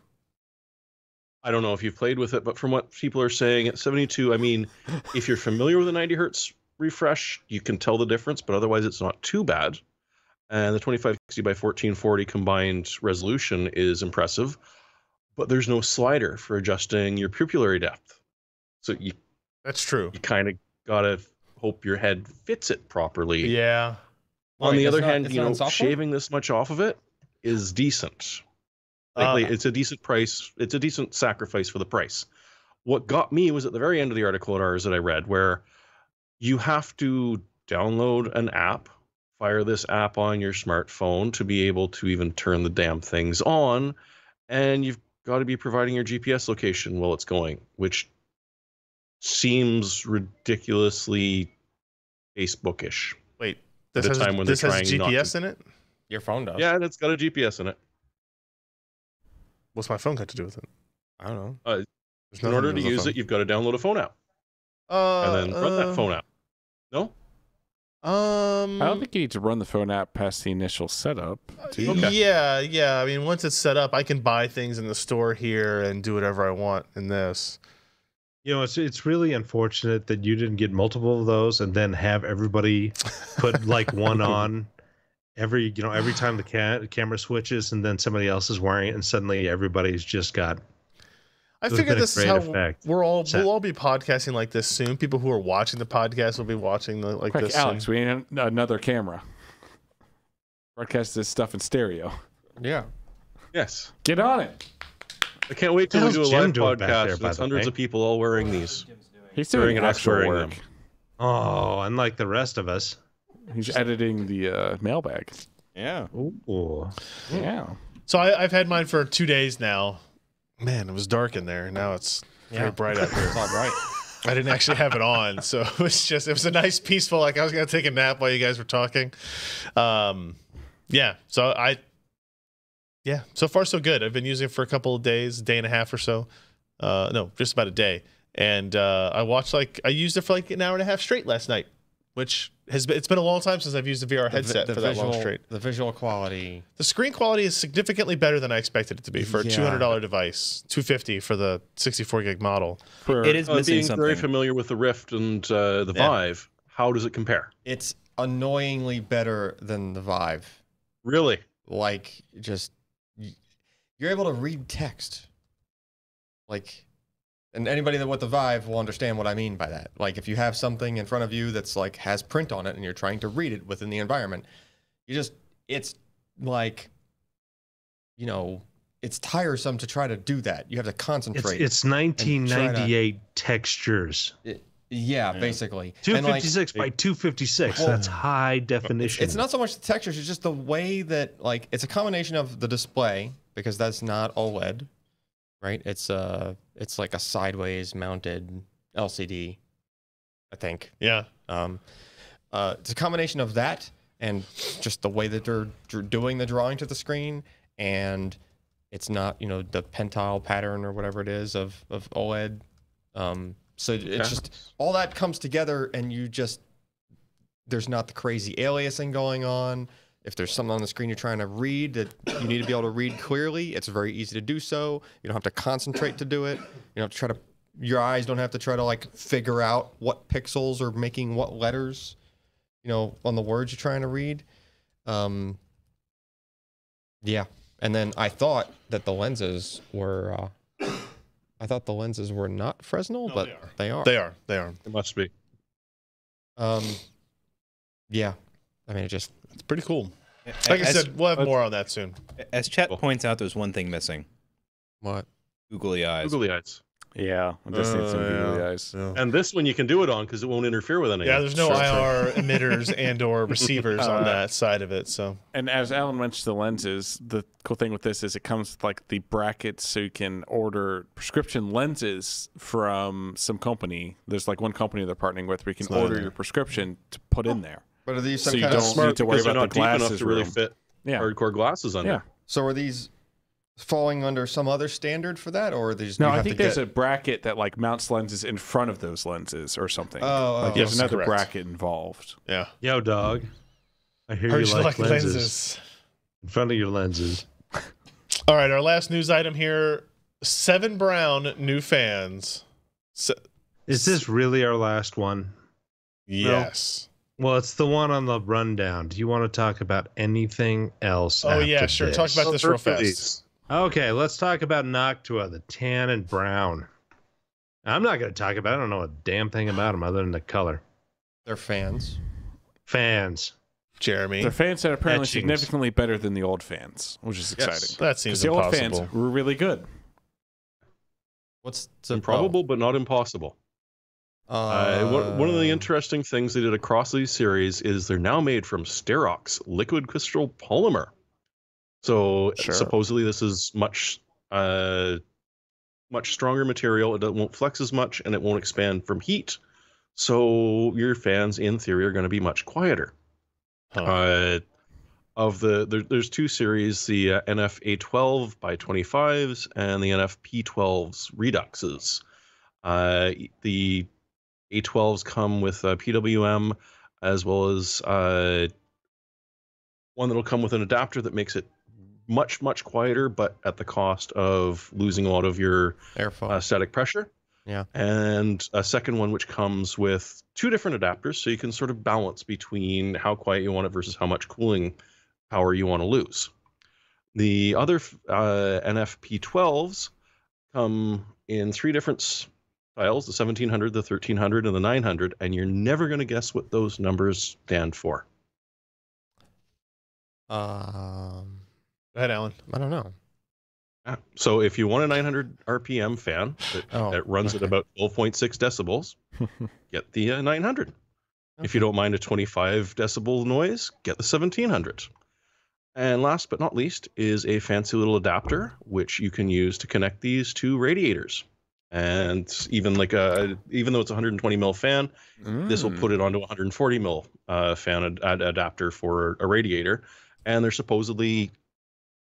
I don't know if you've played with it, but from what people are saying, at 72, I mean, if you're familiar with a 90 hertz refresh, you can tell the difference, but otherwise it's not too bad. And the 2560 by 1440 combined resolution is impressive, but there's no slider for adjusting your pupillary depth. So That's true. you kind of gotta hope your head fits it properly. Yeah. On the Wait, other it's not- hand, it's you not know, in software? shaving this much off of it is decent. Like, it's a decent price. It's a decent sacrifice for the price. What got me was at the very end of the article at ours that I read, where you have to download an app, fire this app on your smartphone to be able to even turn the damn things on, and you've got to be providing your GPS location while it's going, which seems ridiculously Facebookish. Wait, At this a has, time when this they're has trying not GPS to- in it? Your phone does. Yeah, and it's got a GPS in it. What's my phone got to do with it? I don't know. There's In nothing order to with the use phone. it, you've got to download a phone app and then run that phone app. No? I don't think you need to run the phone app past the initial setup. Do you? Okay. Yeah. I mean, once it's set up, I can buy things in the store here and do whatever I want in this. You know, it's really unfortunate that you didn't get multiple of those and then have everybody put like one on every time the camera switches, and then somebody else is wearing it, and suddenly everybody's just got. I It's figure been a this is great how effect. we'll all be podcasting like this soon. People who are watching the podcast will be watching Quick, this Alex, soon. we need another camera. Broadcast this stuff in stereo. Yeah. Yes. Get on it. I can't wait till we How's do a Jim live doing back podcast. there, by That's the hundreds way? of people all wearing these. He's Wearing doing and us actual wearing work. them. Oh, unlike the rest of us. He's editing the mailbag. Yeah. Ooh. Yeah. So I've had mine for 2 days now. Man, it was dark in there. Now it's very bright out here. It's all right. I didn't actually have it on, so it was a nice peaceful. Like I was gonna take a nap while you guys were talking. Yeah. So far so good. I've been using it for a couple of days, day and a half or so. No, just about a day. And I used it for like an hour and a half straight last night, which it's been a long time since I've used a VR headset for that long straight. The visual quality. The screen quality is significantly better than I expected it to be for a Yeah. $200 device, $250 for the 64 gig model. It is missing Being something. very familiar with the Rift and the Yeah. Vive, how does it compare? It's annoyingly better than the Vive. Really? Like, you're able to read text. Like, and anybody that with the Vive will understand what I mean by that. Like, if you have something in front of you that's like has print on it and you're trying to read it within the environment, it's like, it's tiresome to try to do that. You have to concentrate. It's 1998 textures. Yeah, basically. 256 by 256. Well, That's high definition. It's not so much the textures, it's just the way that, like, it's a combination of the display, because that's not OLED, right? It's like a sideways mounted LCD, I think. Yeah. It's a combination of that and just the way that they're doing the drawing to the screen, and It's not, you know, the pentile pattern or whatever it is of OLED. So it's just all that comes together, and there's not the crazy aliasing going on. If there's something on the screen you're trying to read that you need to be able to read clearly, it's very easy to do so. You don't have to concentrate to do it. You don't have to try to, your eyes don't have to try to like figure out what pixels are making what letters, you know, on the words you're trying to read. Yeah. And then I thought that the lenses were, not Fresnel, No, but they are. They are. It must be. Yeah. I mean, It's pretty cool. Like I said, we'll have more on that soon. As Chet points out, there's one thing missing: what? googly eyes. Googly eyes. Yeah, I just need some googly eyes. Yeah. And this one you can do it on because it won't interfere with anything. Yeah, there's no IR emitters and/or receivers on that side of it. So, And as Alan mentioned, the lenses, the cool thing with this is it comes with like the brackets, so you can order prescription lenses from some company. There's like one company they're partnering with where you can order your prescription to put in there. But are these So some you kind of don't Smart need to worry because they're about not the deep enough glasses to really room. fit Yeah. hardcore glasses under. Yeah. So are these falling under some other standard for that, or are these? No, I think there's a bracket that like mounts lenses in front of those lenses or something. Like there's yes, another correct. bracket involved. yeah. Yo, dog. I hear Heard you like lenses. In front of your lenses. All right, our last news item here: 7 Brown new fans. Is this really our last one? Yes. Well, it's the one on the rundown. Do you want to talk about anything else? Oh yeah, after sure. this? Talk about this real fast. Okay, let's talk about Noctua, the tan and brown. I'm not going to talk about it. I don't know a damn thing about them other than the color. They're fans. Fans. Jeremy. Their fans are apparently Etchings. significantly better than the old fans, which is exciting. That 'Cause seems the old impossible. fans were really good. What's the Improbable, but not impossible. One of the interesting things they did across these series is they're now made from Sterox liquid crystal polymer. So Sure. supposedly this is much stronger material. It won't flex as much, and it won't expand from heat. So your fans, in theory, are going to be much quieter. Huh. There's 2 series: the NF-A12 by 25s and the NF-P12s Reduxes. The A12s come with PWM, as well as one that'll come with an adapter that makes it much quieter, but at the cost of losing a lot of your airflow? static pressure. Yeah. And a second one which comes with 2 different adapters, so you can sort of balance between how quiet you want it versus how much cooling power you want to lose. The other NF-P12s come in 3 different styles: the 1700, the 1300, and the 900, and you're never going to guess what those numbers stand for. Go ahead, Alan. I don't know. Yeah. So if you want a 900 RPM fan that runs at about 12.6 decibels, get the 900. Okay. If you don't mind a 25 decibel noise, get the 1700. And last but not least is a fancy little adapter, which you can use to connect these to radiators. And even even though it's a 120 mil fan, this will put it onto a 140 mil fan adapter for a radiator. And they're supposedly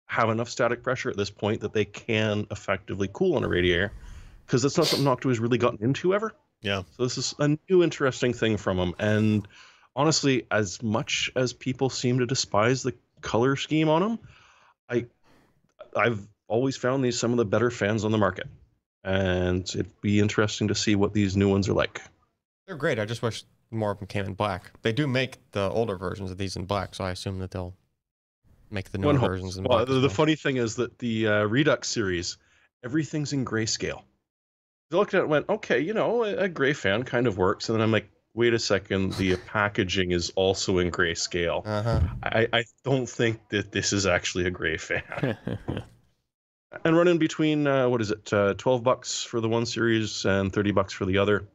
have enough static pressure at this point that they can effectively cool on a radiator, because that's not something Noctua has really gotten into ever. Yeah. So this is a new interesting thing from them. And honestly, as much as people seem to despise the color scheme on them, I've always found these some of the better fans on the market. And it'd be interesting to see what these new ones are like. They're great. I just wish more of them came in black. They do make the older versions of these in black, so I assume that they'll make the newer versions in black. The funny thing is that the Redux series, everything's in grayscale. I looked at it and went, okay, you know, a gray fan kind of works. And then I'm like, wait a second, the packaging is also in grayscale. I don't think that this is actually a gray fan. And running between, $12 for the one series and $30 for the other.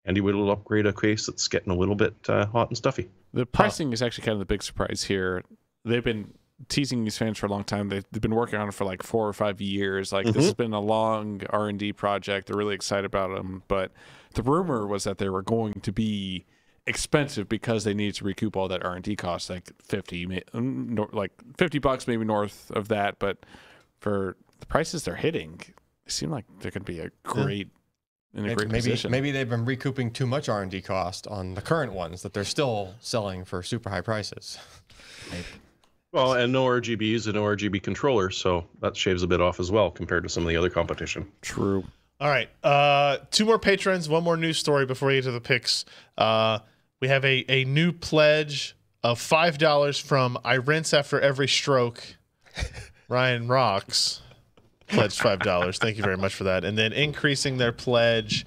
Andy Whittle will upgrade a case that's getting a little bit hot and stuffy. The pricing is actually kind of the big surprise here. They've been teasing these fans for a long time. They've been working on it for like 4 or 5 years. Like this has been a long R&D project. They're really excited about them. But the rumor was that they were going to be expensive because they needed to recoup all that R&D cost, like $50, maybe north of that. But for the prices they're hitting. They seem like they're going to be a great in a great position. Maybe they've been recouping too much R&D cost on the current ones that they're still selling for super high prices. Well, and no RGBs and no RGB controllers, so that shaves a bit off as well compared to some of the other competition. True. All right. 2 more patrons, 1 more news story before we get to the picks. We have a new pledge of $5 from I Rinse After Every Stroke. Ryan Rocks pledged $5. Thank you very much for that. And then increasing their pledge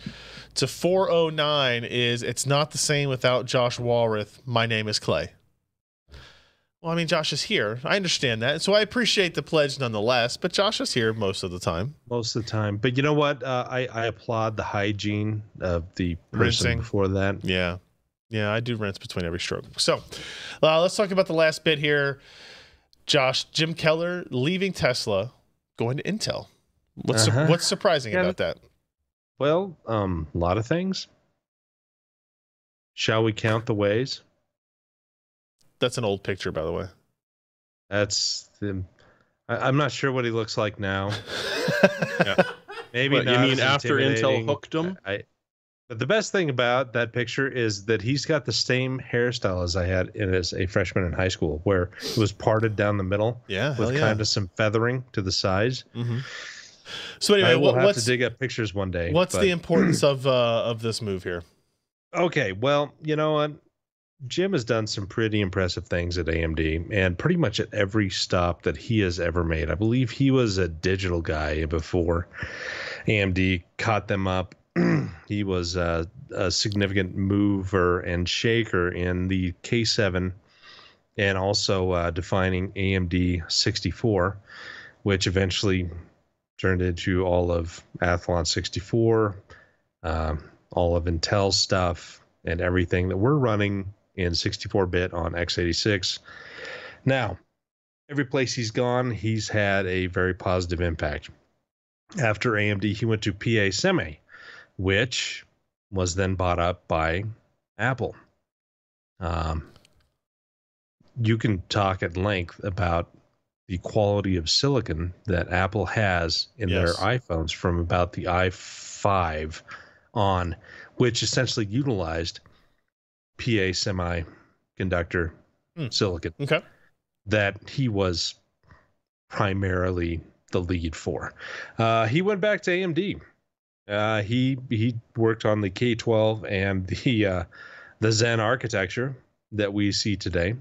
to $4.09 is It's Not the Same Without Josh Walrath. My name is Clay. Well, I mean, Josh is here. I understand that. So I appreciate the pledge nonetheless, but Josh is here most of the time. Most of the time. But you know what? I applaud the hygiene of the person Rinsing. before that. Yeah. Yeah, I do rinse between every stroke. So let's talk about the last bit here. Josh, Jim Keller leaving Tesla, going to Intel. What's surprising about that? Well, a lot of things. Shall we count the ways? That's an old picture, by the way. That's the. I'm not sure what he looks like now. Yeah. Maybe What, not you mean as after Intel intimidating. hooked him? But the best thing about that picture is that he's got the same hairstyle as I had as a freshman in high school, where it was parted down the middle Yeah, with hell kind of some feathering to the sides. Mm-hmm. So anyway, I will have what's to dig up pictures one day. what's but- the importance of this move here? Okay, well, you know what? Jim has done some pretty impressive things at AMD, and pretty much at every stop that he has ever made. I believe he was a digital guy before AMD caught them up. He was a significant mover and shaker in the K7 and also defining AMD 64, which eventually turned into all of Athlon 64, all of Intel stuff, and everything that we're running in 64-bit on x86. Now, every place he's gone, he's had a very positive impact. After AMD, he went to PA Semi, which was then bought up by Apple. You can talk at length about the quality of silicon that Apple has in their Yes. iPhones from about the i5 on, which essentially utilized PA semiconductor silicon Okay. that he was primarily the lead for. He went back to AMD. He worked on the K12 and the Zen architecture that we see today.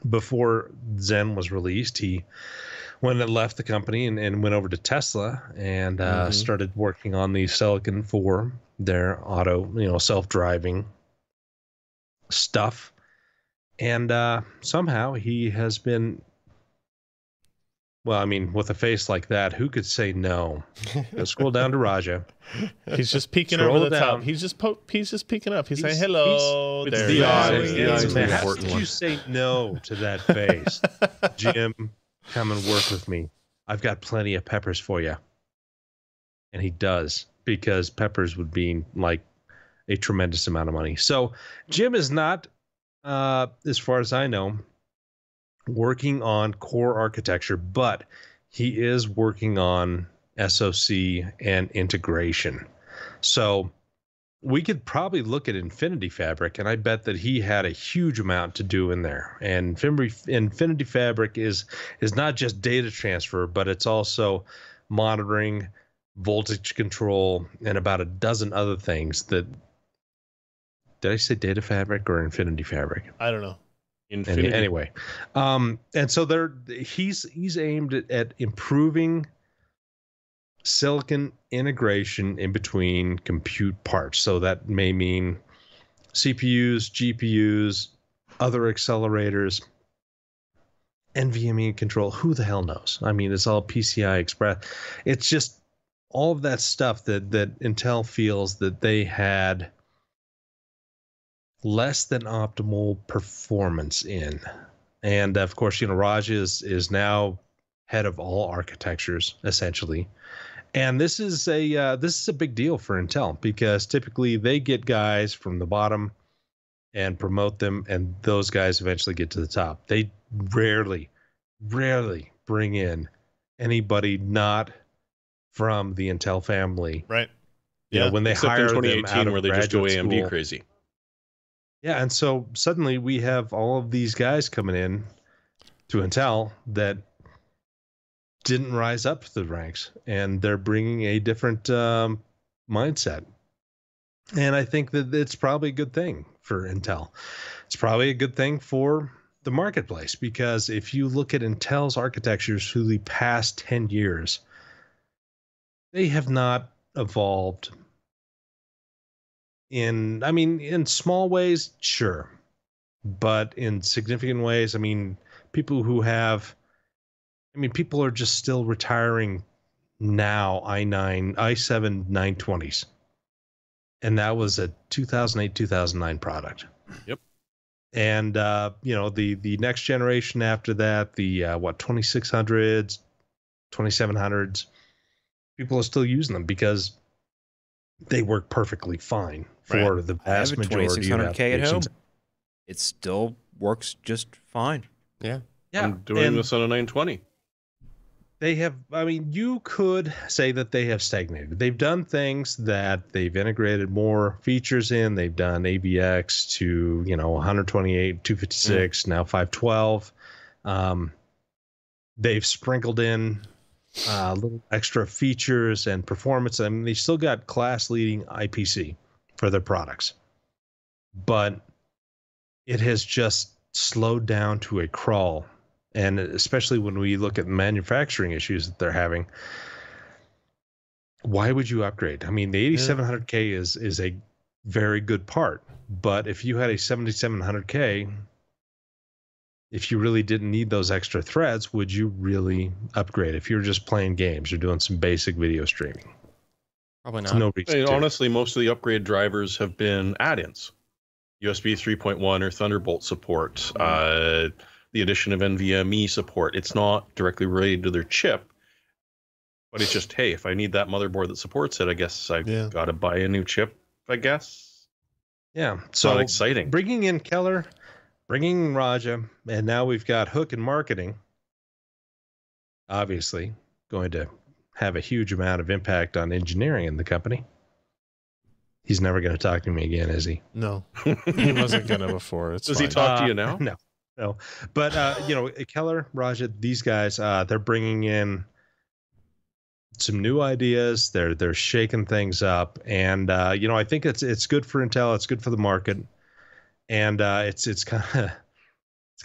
Before Zen was released, he went and left the company and went over to Tesla and started working on the silicon for their auto, self-driving stuff. And somehow he has been, well, I mean, with a face like that, who could say no? Go scroll down to Raja. He's just peeking Scroll over the top. down. He's just peeking up. He's saying He's- hello. It's There the he eyes. is. The eyes are the How important did one. you say no to that face? Jim, come and work with me. I've got plenty of peppers for you. And he does, because peppers would be like a tremendous amount of money. So Jim is not, as far as I know, working on core architecture, but he is working on SoC and integration. So we could probably look at Infinity Fabric, and I bet that he had a huge amount to do in there. And Infinity Fabric is not just data transfer, but it's also monitoring, voltage control, and about a dozen other things that. Did I say Data Fabric or Infinity Fabric? I don't know. Infinity. Anyway, and so he's aimed at improving silicon integration in between compute parts. So that may mean CPUs, GPUs, other accelerators, NVMe control. Who the hell knows? I mean, it's all PCI Express. It's just all of that stuff that Intel feels that they had less than optimal performance in. And of course, Raj is now head of all architectures essentially. And this is a big deal for Intel, because typically they get guys from the bottom and promote them, and those guys eventually get to the top. They rarely bring in anybody not from the Intel family. Right. You know, when they Except hire in them 2018 out of where they just go graduate AMD school. crazy. Yeah, and so suddenly we have all of these guys coming in to Intel that didn't rise up the ranks, and they're bringing a different mindset. And I think that it's probably a good thing for Intel. It's probably a good thing for the marketplace, because if you look at Intel's architectures through the past 10 years, they have not evolved in small ways, sure, but in significant ways, people are just still retiring now i7 920s, and that was a 2008 2009 product. Yep. And the next generation after that, the 2600s, 2700s, people are still using them because they work perfectly fine for the I have vast a majority of 2600K at home. applications. It still works just fine. Yeah. Yeah, I'm doing and this on a 920. they have, you could say that they have stagnated. They've done things that they've integrated more features in. They've done AVX to 128, 256, now 512. They've sprinkled in little extra features and performance. They still got class-leading IPC for their products, but it has just slowed down to a crawl. And especially when we look at manufacturing issues that they're having, why would you upgrade? The 8700K is a very good part, but if you had a 7700K, if you really didn't need those extra threads, would you really upgrade? If you're just playing games or doing some basic video streaming, Probably it's not. no reason to. Honestly, most of the upgrade drivers have been add-ins. USB 3.1 or Thunderbolt support, the addition of NVMe support. It's not directly related to their chip, but it's just, hey, if I need that motherboard that supports it, I guess I've got to buy a new chip, I guess. Yeah, It's so not exciting. bringing in Keller, bringing in Raja, and now we've got Hook in marketing. Obviously, going to have a huge amount of impact on engineering in the company. He's never going to talk to me again, is he? No, he wasn't gonna before. It's Does fine. he talk to you now? No. But Keller, Raja, these guys, they're bringing in some new ideas. They're shaking things up, and I think it's good for Intel. It's good for the market, and it's kind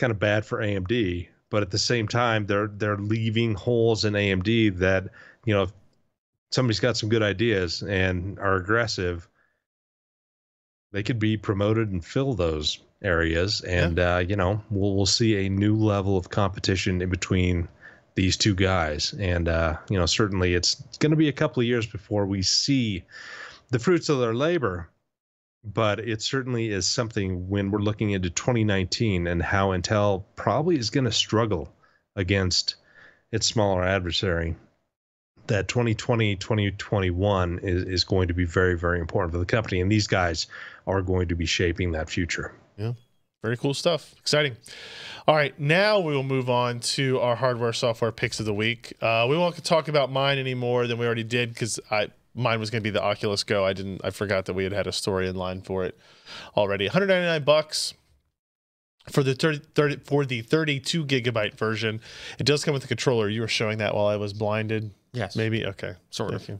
of bad for AMD. But at the same time, they're leaving holes in AMD that if somebody's got some good ideas and are aggressive, they could be promoted and fill those areas, and we'll see a new level of competition in between these two guys, and certainly it's going to be a couple of years before we see the fruits of their labor, but it certainly is something when we're looking into 2019 and how Intel probably is going to struggle against its smaller adversary. That 2020, 2021 is going to be very, very important for the company, and these guys are going to be shaping that future. Yeah, very cool stuff. Exciting. All right, now we will move on to our hardware software picks of the week. We won't talk about mine any more than we already did because mine was going to be the Oculus Go. I forgot that we had a story in line for it already. $199 for the 32 gigabyte version. It does come with a controller. You were showing that while I was blinded. Yes. Maybe. Okay. Sort of. Thank you.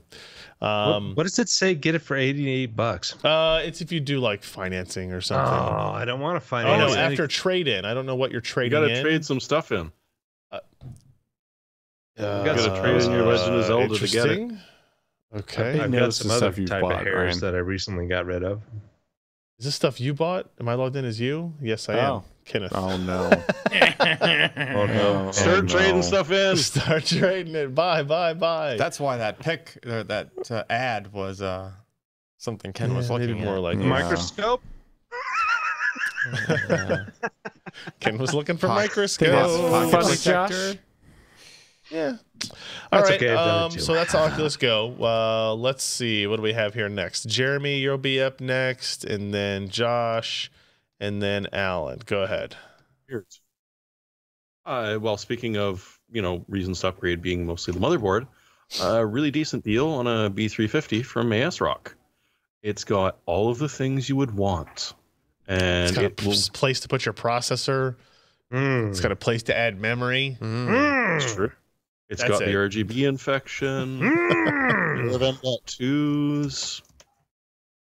What does it say? Get it for $88. It's if you do like financing or something. Oh, I don't want to Oh finance. no! After trade in, I don't know what you're You trading got in. to trade some stuff in. got gotta trade in your Legend of Zelda to get it. interesting. Okay. I've know got this some is other stuff you've type bought, of hairs Ryan. that I recently got rid of. Is this stuff you bought? Am I logged in as you? Yes, I am. Oh. Kenneth. Oh no! Oh no! Start trading stuff in. Start trading it. Buy. That's why that pick, that ad was something Ken was maybe looking more at. like Yeah. Microscope. Ken was looking for Pocket- microscope. pocket Funny, protector. Josh. Yeah. All That's right. okay, I've done it too. So that's Oculus Go. Let's see. What do we have here next? Jeremy, you'll be up next, and then Josh, and then Alan. Go ahead. Well, speaking of reasons to upgrade being mostly the motherboard, a really decent deal on a B350 from ASRock. It's got all of the things you would want. And It's got a place to put your processor. It's got a place to add memory. It's true. It's That's got the it. RGB infection. M.2s.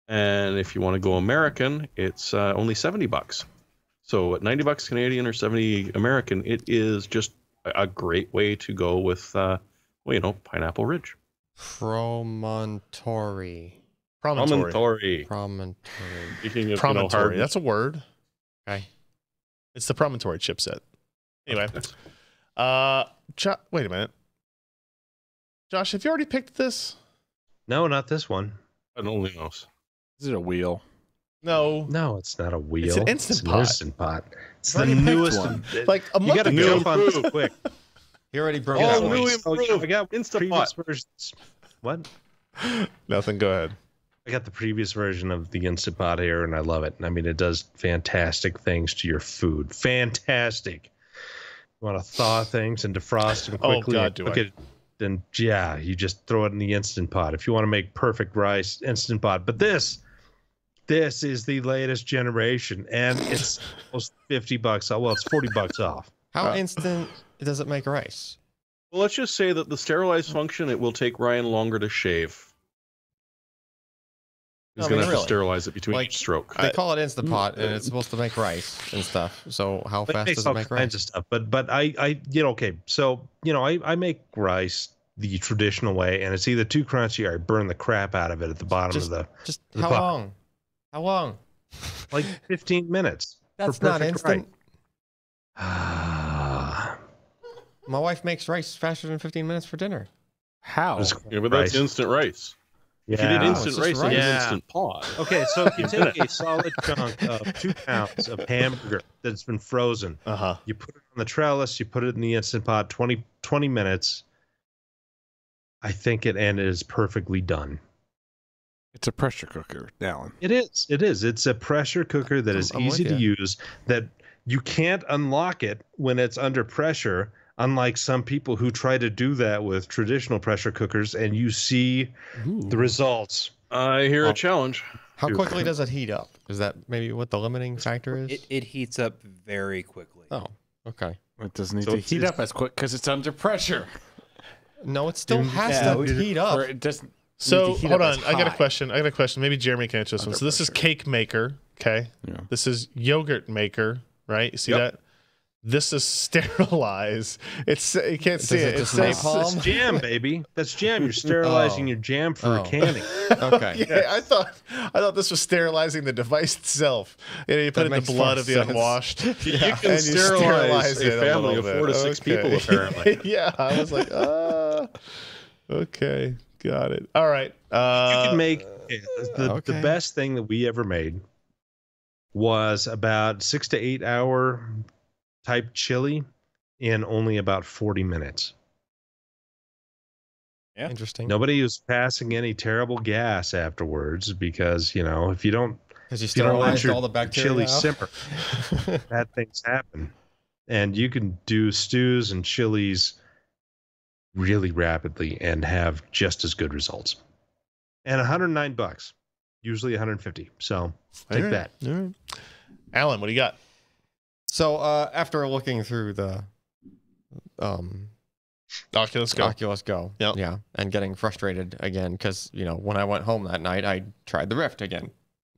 And if you want to go American, it's only $70. So at $90 Canadian or $70 American, it is just a great way to go with, Pineapple Ridge. Promontory. Promontory. Promontory. Speaking of, Promontory. That's a word. Okay. It's the Promontory chipset. Anyway. Wait a minute. Josh, have you already picked this? No, not this one. God only knows. Is it a wheel? No. No, it's not a wheel. It's an Instant Pot. Instant Pot. It's the Already picked newest one. Like a You month got to ago. jump on this quick. He already broke Oh, that new one. improved. I got Instant previous Pot. versions. What? Nothing. Go ahead. I got the previous version of the Instant Pot here, and I love it. I mean, it does fantastic things to your food. Fantastic. You want to thaw things and defrost them Oh, quickly. God, do cook I. it, then yeah, you just throw it in the Instant Pot. If you want to make perfect rice, Instant Pot. But this is the latest generation, and it's almost $50 off. Well, it's $40 off. How instant does it make rice? Well, let's just say that the sterilize function, it will take Ryan longer to shave. He's I going mean, to have really. to sterilize it between Like, each stroke. They call it Instant Pot, and it's supposed to make rice and stuff. So how It fast makes does all it make kinds rice? of stuff. But I okay. So I make rice the traditional way, and it's either too crunchy or I burn the crap out of it at the bottom Just- of the Just the how pot. long? How long? like 15 minutes. for That's not perfect instant. rice. My wife makes rice faster than 15 minutes for dinner. How? Yeah, but that's instant rice. If you did Yeah. instant it's rice just in an rice. Yeah. Instant Pot, Okay, so if you take a solid chunk of 2 pounds of hamburger that's been frozen, Uh-huh. you put it on the trellis, you put it in the Instant Pot, 20 minutes. I think it is perfectly done. It's a pressure cooker, Alan. It is. It is. It's a pressure cooker that is I'm easy with to ya. use, that you can't unlock it when it's under pressure, unlike some people who try to do that with traditional pressure cookers, and you see the results. I hear a challenge. How Dude. quickly does it heat up? Is that maybe what the limiting factor is? It heats up very quickly. Oh, okay. It doesn't need So to it's- heat it's- up as quick because it's under pressure. No, it still has yeah, to heat Or up. it doesn't. So need to heat hold up on, as I got a high. question. Maybe Jeremy can answer this one. So this is Cake Maker, okay? Yeah. This is Yogurt Maker, right? You see Yep. that? This is Sterilize. It's you can't see Does it. it It just says napalm? It's jam, baby. That's jam. You're sterilizing your jam for Oh. canning. Okay. Yeah, I thought this was sterilizing the device itself. You know, you put That it in the makes blood more of the sense. unwashed. You can and sterilize it a family little of 4 to 6 bit. people, Okay. apparently. Yeah, I was like, okay, got it. All right. You can make the okay. best thing that we ever made was about 6 to 8 hour type chili in only about 40 minutes. Yeah. Interesting. Nobody was passing any terrible gas afterwards because, if you don't Because you you don't let sterilized your all the bacteria chili out? simmer, bad things happen. And you can do stews and chilies really rapidly and have just as good results. And $109, usually $150. So take All right. that. All right. Alan, what do you got? So after looking through the Oculus Go. Oculus Go, Yep. yeah, and getting frustrated again because when I went home that night, I tried the Rift again.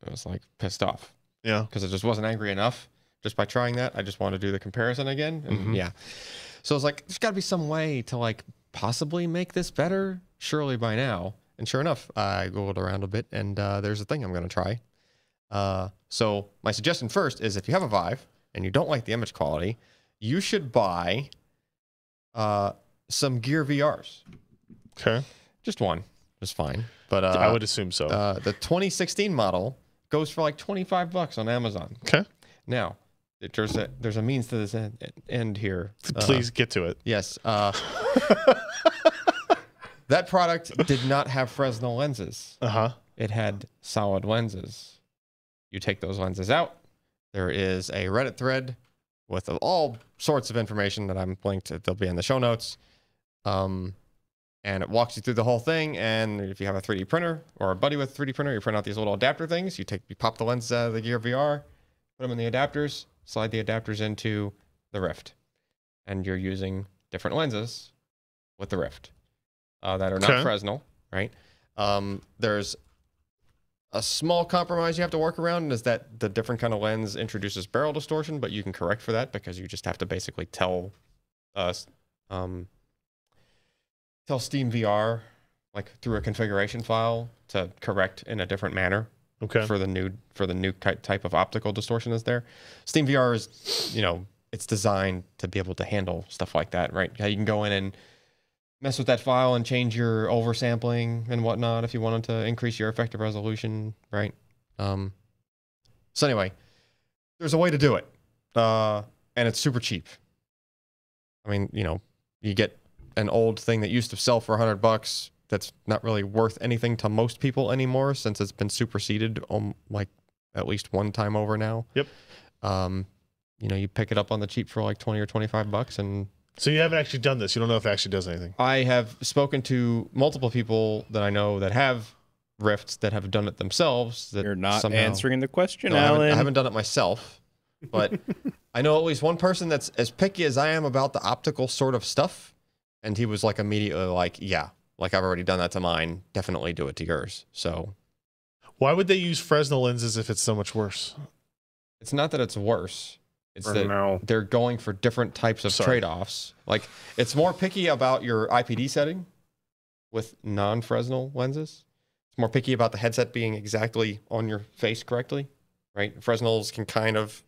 I was like pissed off Yeah. because I just wasn't angry enough just by trying that. I just wanted to do the comparison again, and Mhm. yeah. So I was like, there's got to be some way to like possibly make this better, surely by now. And sure enough, I googled around a bit, and there's a thing I'm going to try. So my suggestion first is if you have a Vive and you don't like the image quality, you should buy some Gear VRs. Okay. Just one is fine. But I would assume so. the 2016 model goes for like $25 on Amazon. Okay. Now, there's a means to this end here. Please get to it. Yes. That product did not have Fresnel lenses. Uh-huh. It had solid lenses. You take those lenses out. There is a Reddit thread with all sorts of information that I'm linked to. They'll be in the show notes. And it walks you through the whole thing. And if you have a 3D printer or a buddy with a 3D printer, you print out these little adapter things. You pop the lenses out of the Gear VR, put them in the adapters, slide the adapters into the Rift, and you're using different lenses with the Rift that are not Fresnel, right? There's a small compromise you have to work around, is that the different kind of lens introduces barrel distortion, but you can correct for that because you just have to basically tell Steam VR, like through a configuration file, to correct in a different manner. Okay. For the new type of optical distortion that's there. Steam VR is, it's designed to be able to handle stuff like that, right? You can go in and mess with that file and change your oversampling and whatnot if you wanted to increase your effective resolution, right? So anyway, there's a way to do it, and it's super cheap. I mean, you get an old thing that used to sell for $100 that's not really worth anything to most people anymore, since it's been superseded like at least one time over now. Yep. You pick it up on the cheap for like $20 or $25, and so you haven't actually done this. You don't know if it actually does anything. I have spoken to multiple people that I know that have Rifts that have done it themselves. That You're not somehow... answering the question, No, Alan. I haven't done it myself, but I know at least one person that's as picky as I am about the optical sort of stuff, and he was like immediately like, yeah, like I've already done that to mine. Definitely do it to yours. So why would they use Fresnel lenses if it's so much worse? it's not that it's worse. It's that No. they're going for different types of trade-offs. Like, it's more picky about your IPD setting with non-Fresnel lenses. It's more picky about the headset being exactly on your face correctly, right? Fresnels can kind of,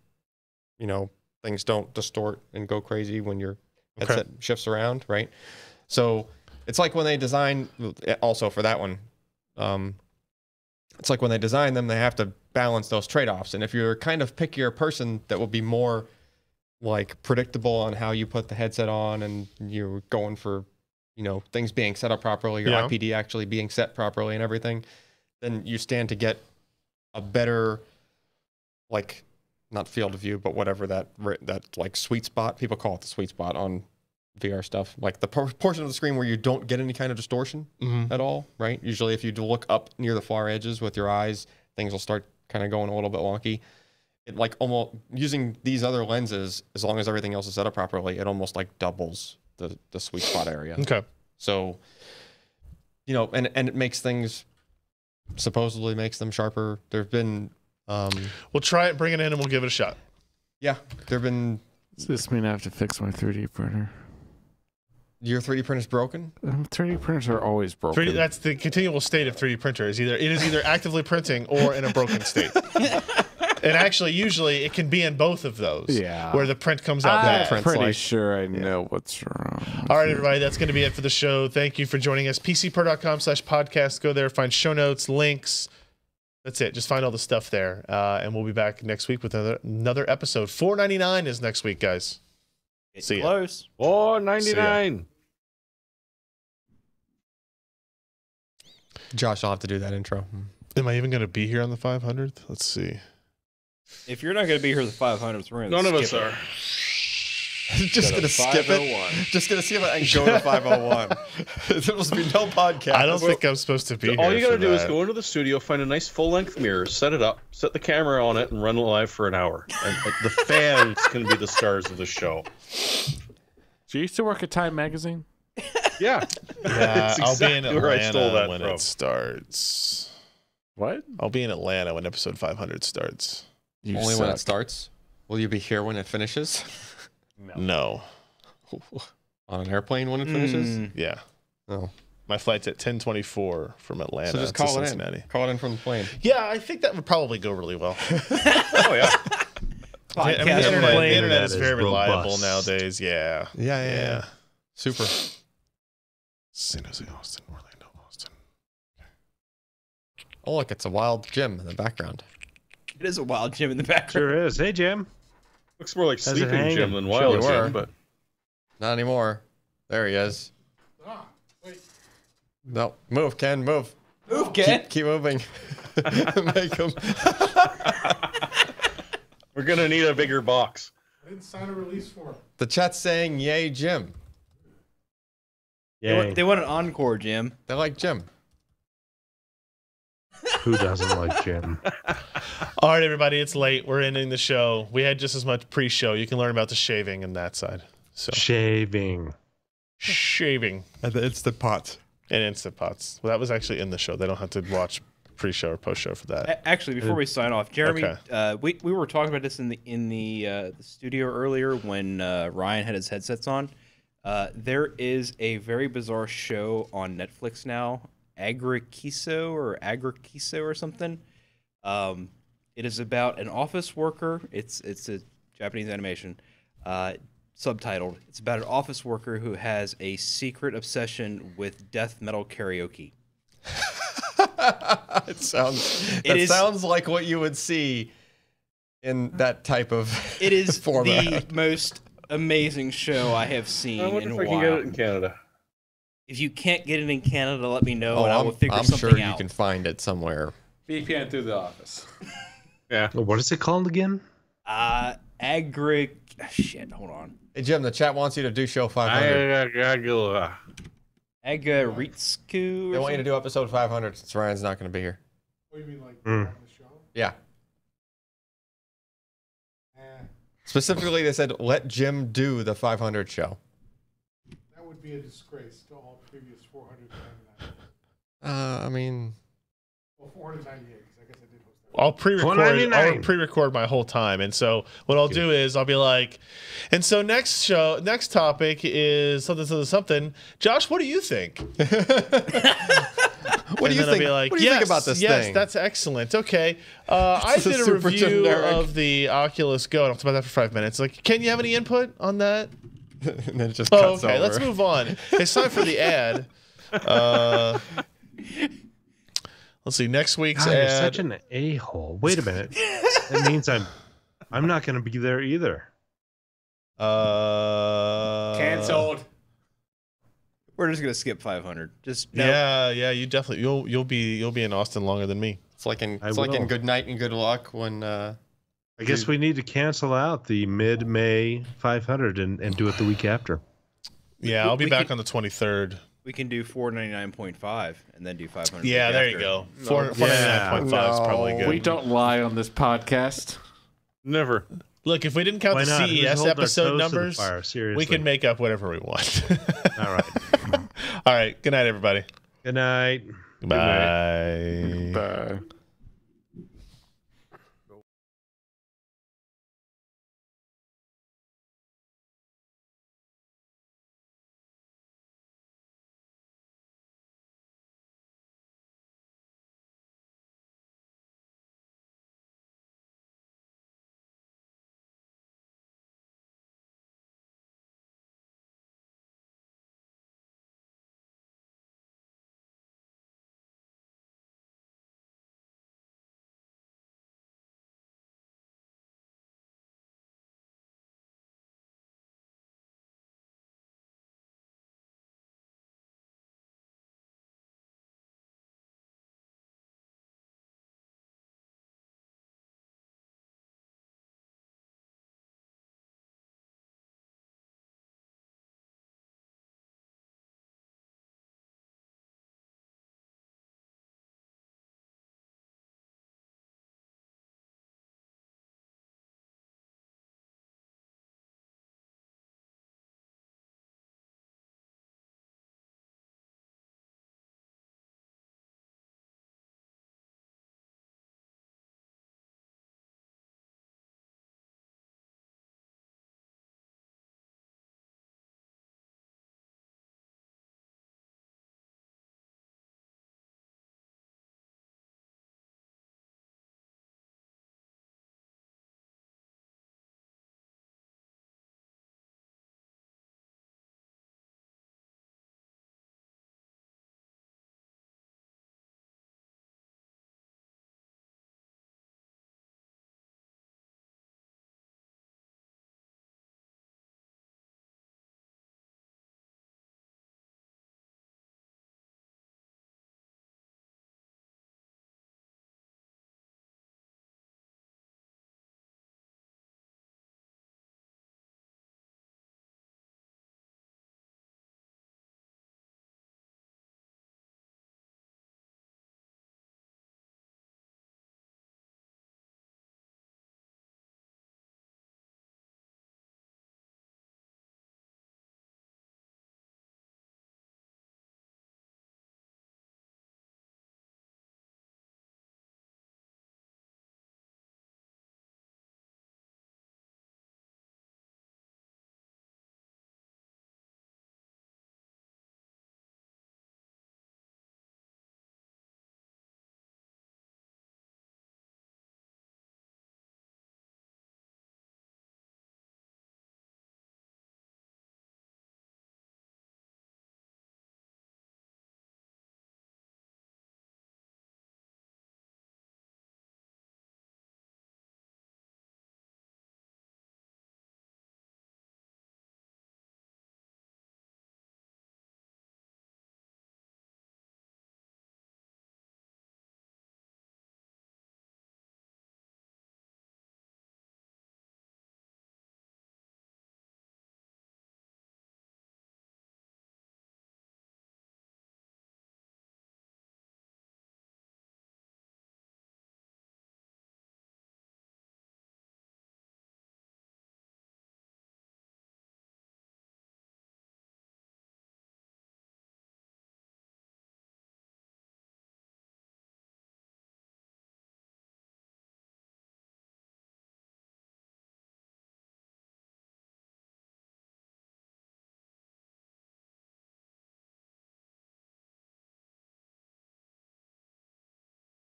things don't distort and go crazy when your headset shifts around, right? So it's like when they design, also for that one, it's like when they design them, they have to balance those trade-offs. And if you're a kind of pickier person that will be more like predictable on how you put the headset on, and you're going for, things being set up properly, your IPD actually being set properly and everything, then you stand to get a better, like, not field of view, but whatever that like sweet spot, people call it the sweet spot on VR stuff, like the portion of the screen where you don't get any kind of distortion at all, right? Usually if you look up near the far edges with your eyes, things will start kind of going a little bit wonky. It like almost, using these other lenses, as long as everything else is set up properly, it almost like doubles the sweet spot area. Okay. So, and it makes things, supposedly makes them sharper. There've been We'll try it, bring it in, and we'll give it a shot. yeah, there've been. Does this mean I have to fix my 3D printer? Your 3D printer's broken? 3D printers are always broken. 3D, that's the continual state of 3D printer. It is either actively printing or in a broken state. And actually, usually, it can be in both of those. Yeah. Where the print comes out I'm bad. pretty sure I know what's wrong. All right, everybody, that's going to be it for the show. Thank you for joining us. PCPro.com/podcast. Go there, find show notes, links. That's it. Just find all the stuff there. And we'll be back next week with another episode. $4.99 is next week, guys. It's See ya. close. $4.99. Josh, I'll have to do that intro. Am I even going to be here on the 500th? Let's see. If you're not going to be here the 500th, we're going to None of us skip it. are. Just going to skip it. Just going to see if I can go to 501. There must be no podcast. I don't think I'm supposed to be here. All you got to for do is that. go into the studio, find a nice full-length mirror, set it up, set the camera on it, and run live for an hour. And the fans can be the stars of the show. Do you used to work at Time Magazine? Yeah. Yeah, It's I'll be in exactly where I stole Atlanta that when from. it starts. What? I'll be in Atlanta when episode 500 starts. You Only when it suck. starts? Will you be here when it finishes? No. On an airplane when it finishes? Mm. Yeah. Oh. My flight's at 10:24 from Atlanta So just to call it Cincinnati. in. Call it in from the plane. Yeah, I think that would probably go really well. Oh, yeah. I mean, the Podcast internet, plane. the internet is That is very reliable robust. nowadays. Yeah. Yeah. Super. San Jose, Austin, Orlando, Austin. Oh, look, it's a wild gym in the background. It is a wild gym in the background. Sure is. Hey, Jim. Looks more like How's it sleeping hanging? gym than Sure wild you were. gym, but Not anymore. There he is. No, move, Ken, move. Move, Ken. Keep moving. Make him. we're gonna need a bigger box. I didn't sign a release form. The chat's saying, "Yay, Jim." Yay. They want an encore, Jim. They like Jim. Who doesn't like Jim? All right, everybody, it's late. We're ending the show. We had just as much pre-show. You can learn about the shaving and that side. So Shaving. shaving And the Instant Pot. and Instant Pots. Well, that was actually in the show. They don't have to watch pre-show or post-show for that. Actually, before we sign off, Jeremy, Okay. we were talking about this in the studio earlier when Ryan had his headsets on. There is a very bizarre show on Netflix now, Agrikiso or something. It is about an office worker. It's a Japanese animation, subtitled. It's about an office worker who has a secret obsession with death metal karaoke. It sounds. It That is- sounds like what you would see in that type of. It is format. the most amazing show I have seen I wonder in if a I while. can get it in Canada. If you can't get it in Canada, let me know, Oh, and I will figure I'm something sure you out. can find it somewhere. VPN through the office. Yeah. What is it called again? Shit, hold on. Hey Jim, the chat wants you to do show 500. Agaritsku. They want you to do episode 500 since Ryan's not going to be here. What do you mean, like Mm. on the show? Yeah. Eh, Specifically, they said let Jim do the 500 show. that would be a disgrace to all previous 499. I mean, Well, 498, because I guess I did host that. I'll pre-record. $1.99. I'll pre-record my whole time, and so what I'll do is I'll be like, and so next topic is something. Josh, what do you think? what do And you then I'll think? be like, what do you yes, think about this yes, thing? that's excellent. Okay, I This is did a super review generic. of the Oculus Go. I talked about that for 5 minutes. Like, Ken, you have any input on that? And then it just Oh, cuts okay. over. Let's move on. It's time for the ad. Let's see. Next week's God, you're ad. such an a-hole. Wait a minute. That means I'm not going to be there either. Cancelled. We're just gonna skip 500. Just no. Yeah. You definitely you'll be in Austin longer than me. It's like in I Good will. Night and Good Luck when I guess we need to cancel out the mid-May 500 and do it the week after. Yeah, I'll be we back can- on the 23rd. We can do 499.5 and then do 500. Yeah, there you go. 499.5 is probably No. good. We don't lie on this podcast. Never. Look, if we didn't count Why the not? Who's CES holding our episode toes to the numbers, fire? we Seriously. can make up whatever we want. All right. All right. Good night, everybody. Good night. Bye. Bye.